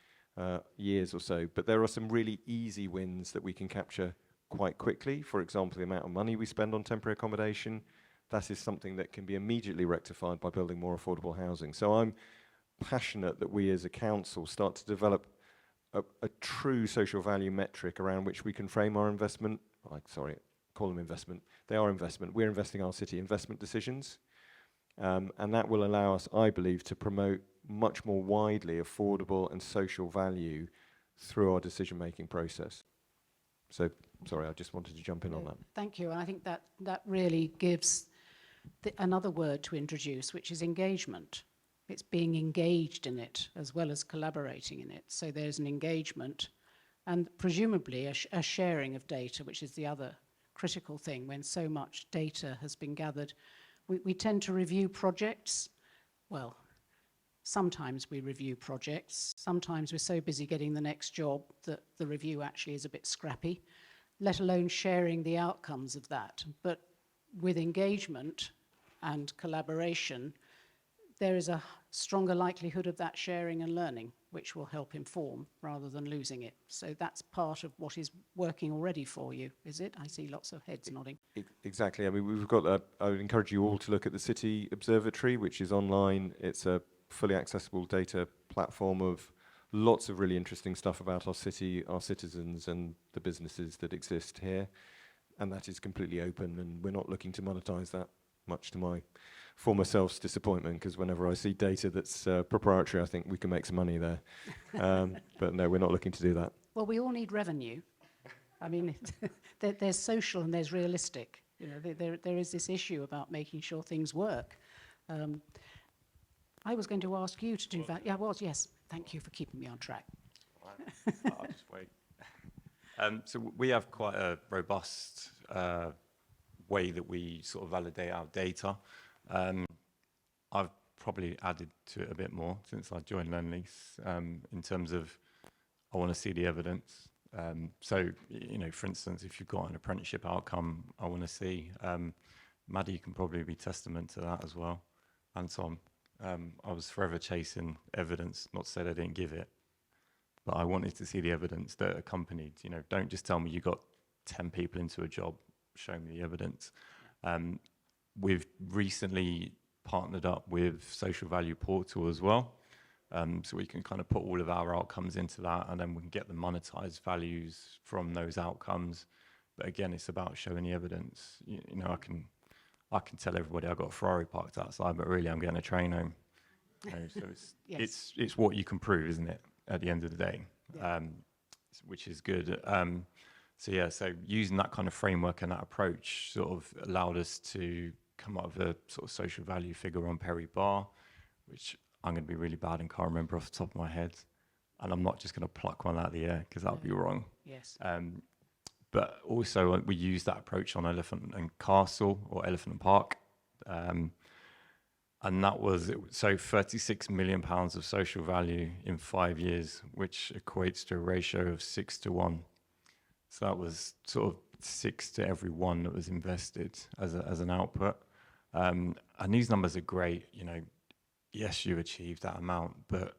years or so. But there are some really easy wins that we can capture quite quickly. For example, the amount of money we spend on temporary accommodation, that is something that can be immediately rectified by building more affordable housing. So I'm passionate that we as a council start to develop a true social value metric around which we can frame our investment, call them investment, they are investment, we're investing our city investment decisions, and that will allow us, I believe, to promote much more widely affordable and social value through our decision-making process. So, sorry, I just wanted to jump in on that. Thank you, and I think that really gives another word to introduce, which is engagement. It's being engaged in it as well as collaborating in it. So there's an engagement and presumably a sharing of data, which is the other critical thing when so much data has been gathered. We tend to review projects. Well, sometimes we review projects. Sometimes we're so busy getting the next job that the review actually is a bit scrappy, let alone sharing the outcomes of that. But with engagement and collaboration, there is a stronger likelihood of that sharing and learning, which will help inform rather than losing it. So that's part of what is working already for you, is it? I see lots of heads nodding. Exactly. I mean, we've got I would encourage you all to look at the City Observatory, which is online. It's a fully accessible data platform of lots of really interesting stuff about our city, our citizens, and the businesses that exist here. And that is completely open, and we're not looking to monetize that, much to my former self's disappointment, because whenever I see data that's proprietary, I think we can make some money there. But no, we're not looking to do that. Well, we all need revenue. I mean, there's social and there's realistic. You know, there is this issue about making sure things work. I was going to ask you to do that. Yeah, I was, yes. Thank you for keeping me on track. I'll just wait. So we have quite a robust way that we sort of validate our data. I've probably added to it a bit more since I joined Lendlease in terms of I want to see the evidence. So, you know, for instance, if you've got an apprenticeship outcome, I want to see. Maddie can probably be testament to that as well. And Tom, I was forever chasing evidence, not to say they didn't give it, but I wanted to see the evidence that accompanied, you know, don't just tell me you got 10 people into a job, show me the evidence. We've recently partnered up with Social Value Portal as well. So we can kind of put all of our outcomes into that, and then we can get the monetized values from those outcomes. But again, it's about showing the evidence. You know, I can tell everybody I've got a Ferrari parked outside, but really I'm getting a train home. You know, so Yes. it's what you can prove, isn't it? At the end of the day, Yeah. which is good. So using that kind of framework and that approach sort of allowed us to come up with a sort of social value figure on Perry Bar, which I'm going to be really bad and can't remember off the top of my head. And I'm not just going to pluck one out of the air because that would be wrong. Yes. But also we use that approach on Elephant and Castle or Elephant and Park. And that was, so £36 million of social value in 5 years, which equates to a ratio of 6 to 1. So that was sort of 6 to every 1 that was invested as an output. And these numbers are great, you know, yes, you achieved that amount, but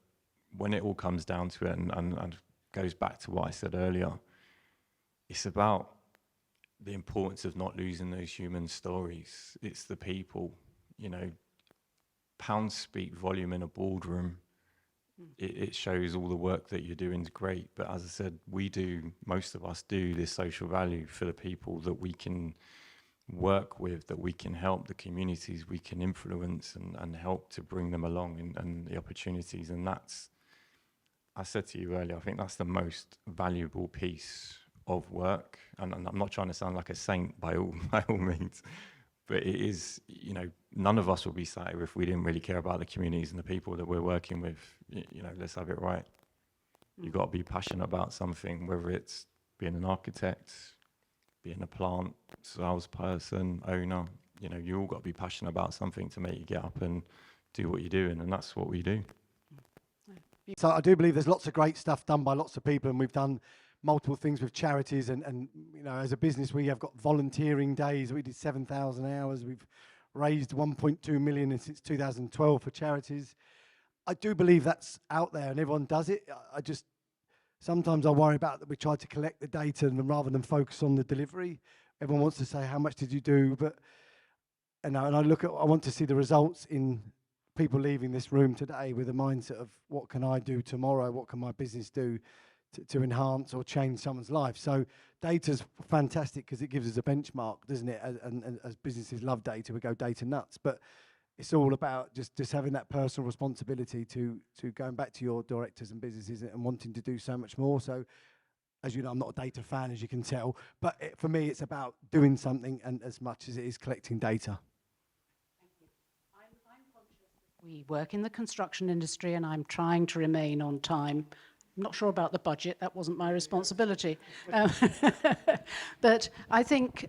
when it all comes down to it and goes back to what I said earlier, it's about the importance of not losing those human stories. It's the people, you know, pounds speak volume in a boardroom. It shows all the work that you're doing is great, but as I said, most of us do this social value for the people that we can work with, that we can help, the communities we can influence and help to bring them along and the opportunities. And that's, I said to you earlier, I think that's the most valuable piece of work. And I'm not trying to sound like a saint by all means, but it is, you know, none of us would be sat here if we didn't really care about the communities and the people that we're working with. You know, let's have it right. You've got to be passionate about something, whether it's being an architect, being a plant, salesperson, owner. You know, you all got to be passionate about something to make you get up and do what you're doing, and that's what we do. So I do believe there's lots of great stuff done by lots of people, and we've done multiple things with charities, and you know, as a business, we have got volunteering days. We did 7,000 hours. We've raised 1.2 million since 2012 for charities. I do believe that's out there, and everyone does it. Sometimes I worry about that we try to collect the data and rather than focus on the delivery. Everyone wants to say, how much did you do? But I look at, I want to see the results in people leaving this room today with a mindset of what can I do tomorrow? What can my business do to enhance or change someone's life? So data's fantastic because it gives us a benchmark, doesn't it? And as businesses love data, we go data nuts. But it's all about just having that personal responsibility to going back to your directors and businesses and wanting to do so much more. So, as you know, I'm not a data fan, as you can tell. But for me, it's about doing something, and as much as it is collecting data. We work in the construction industry, and I'm trying to remain on time. I'm not sure about the budget. That wasn't my responsibility. But I think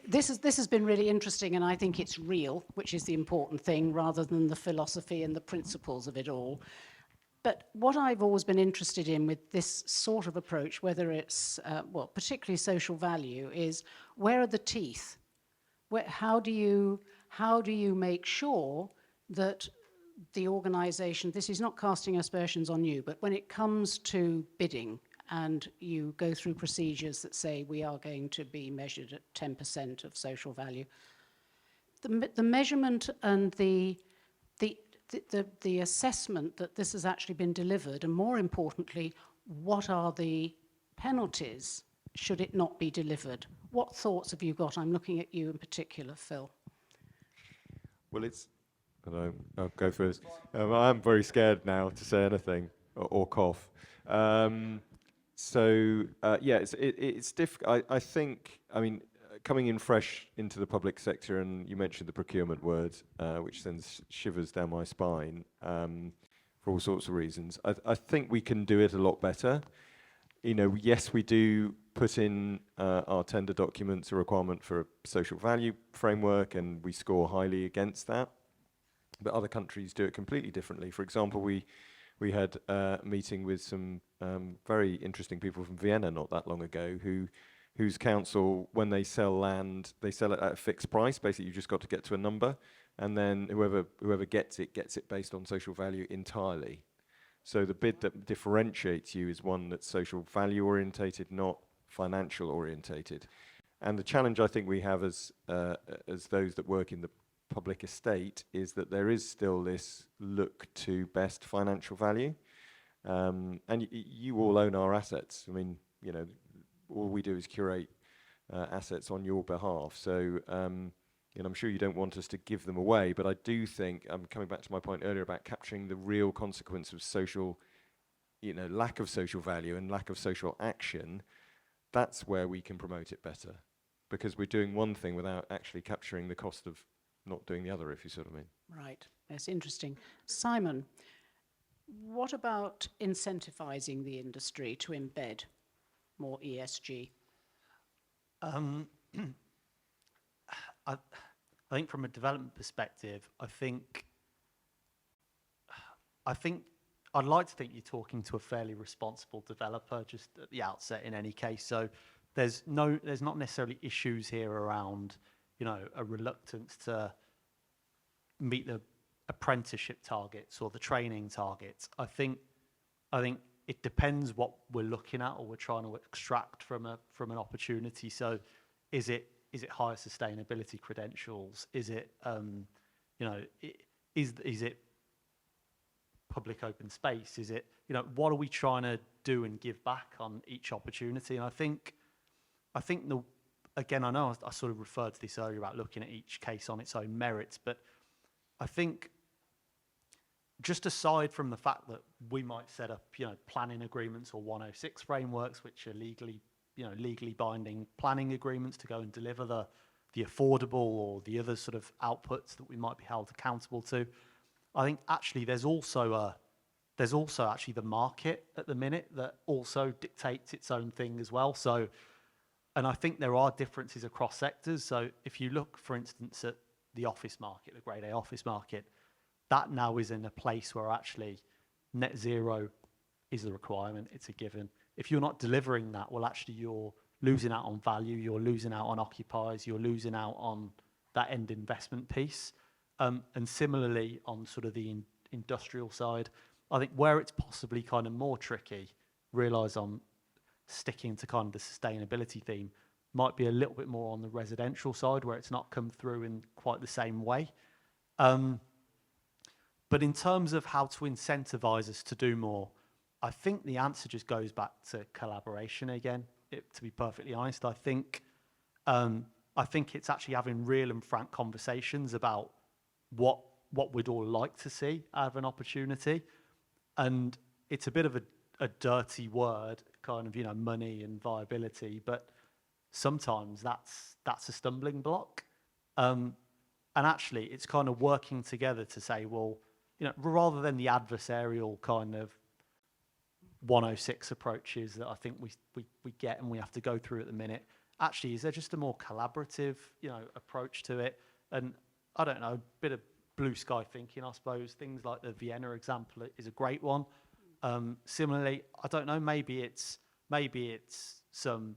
this has been really interesting, and I think it's real, which is the important thing, rather than the philosophy and the principles of it all. But what I've always been interested in with this sort of approach, whether it's, well, particularly social value, is where are the teeth? How do you make sure that the organisation, this is not casting aspersions on you, but when it comes to bidding and you go through procedures that say we are going to be measured at 10% of social value, the measurement and the assessment that this has actually been delivered, and more importantly, what are the penalties should it not be delivered? What thoughts have you got? I'm looking at you in particular, Phil. Well, I'll go first. I'm very scared now to say anything or cough. Yeah, it's difficult. I think, I mean, coming in fresh into the public sector, and you mentioned the procurement word, which sends shivers down my spine for all sorts of reasons. I think we can do it a lot better. You know, yes, we do put in our tender documents a requirement for a social value framework, and we score highly against that. But other countries do it completely differently. For example, we had a meeting with some very interesting people from Vienna not that long ago whose council, when they sell land, they sell it at a fixed price. Basically, you just got to get to a number, and then whoever gets it based on social value entirely. So the bid that differentiates you is one that's social value orientated, not financial orientated. And the challenge I think we have as those that work in the public estate is that there is still this look to best financial value. And you all own our assets. I mean, you know, all we do is curate assets on your behalf. So, you know, I'm sure you don't want us to give them away, but I do think, I'm coming back to my point earlier about capturing the real consequence of social, you know, lack of social value and lack of social action. That's where we can promote it better, because we're doing one thing without actually capturing the cost of not doing the other, if you sort of mean. Right, that's interesting. Simon, what about incentivizing the industry to embed more ESG? I think from a development perspective, I think I'd like to think you're talking to a fairly responsible developer just at the outset in any case. So there's not necessarily issues here around, you know, a reluctance to meet the apprenticeship targets or the training targets. I think it depends what we're looking at or we're trying to extract from an opportunity. So is it higher sustainability credentials? Is it is it public open space? Is it, you know, what are we trying to do and give back on each opportunity? And I think again, I know I sort of referred to this earlier about looking at each case on its own merits, but I think just aside from the fact that we might set up, you know, planning agreements or 106 frameworks, which are legally binding planning agreements to go and deliver the affordable or the other sort of outputs that we might be held accountable to, I think actually there's also actually the market at the minute that also dictates its own thing as well. So, and I think there are differences across sectors. So if you look, for instance, at the office market, the grade A office market, that now is in a place where actually net zero is a requirement, it's a given. If you're not delivering that, well, actually you're losing out on value, you're losing out on occupiers, you're losing out on that end investment piece. And similarly, on sort of the industrial side, I think where it's possibly kind of more tricky, realise I'm sticking to kind of the sustainability theme, might be a little bit more on the residential side where it's not come through in quite the same way. But in terms of how to incentivize us to do more, I think the answer just goes back to collaboration again. To be perfectly honest, I think it's actually having real and frank conversations about what we'd all like to see out of an opportunity. And it's a bit of a dirty word, kind of, you know, money and viability, but sometimes that's a stumbling block. And actually, it's kind of working together to say, well, you know, rather than the adversarial kind of 106 approaches that I think we get and we have to go through at the minute, actually, is there just a more collaborative, you know, approach to it? And I don't know, a bit of blue sky thinking, I suppose. Things like the Vienna example is a great one. Similarly, I don't know, maybe it's some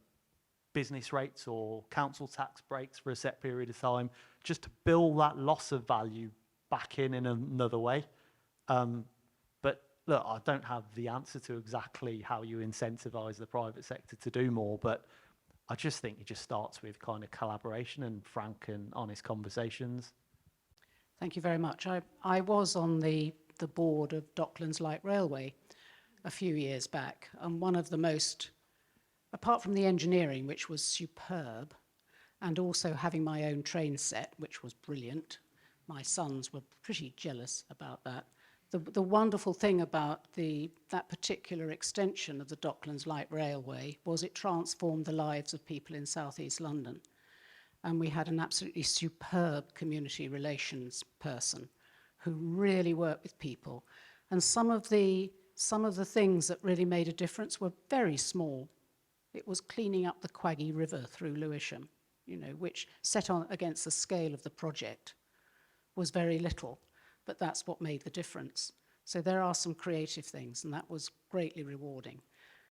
business rates or council tax breaks for a set period of time, just to build that loss of value back in another way. But look, I don't have the answer to exactly how you incentivize the private sector to do more, but I just think it just starts with kind of collaboration and frank and honest conversations. Thank you very much. I was on the board of Docklands Light Railway a few years back, and one of the most, apart from the engineering, which was superb, and also having my own train set, which was brilliant. My sons were pretty jealous about that. The wonderful thing about that particular extension of the Docklands Light Railway was it transformed the lives of people in South East London. And we had an absolutely superb community relations person who really worked with people. And some of the things that really made a difference were very small. It was cleaning up the Quaggy River through Lewisham, you know, which set on against the scale of the project was very little, but that's what made the difference. So there are some creative things, and that was greatly rewarding.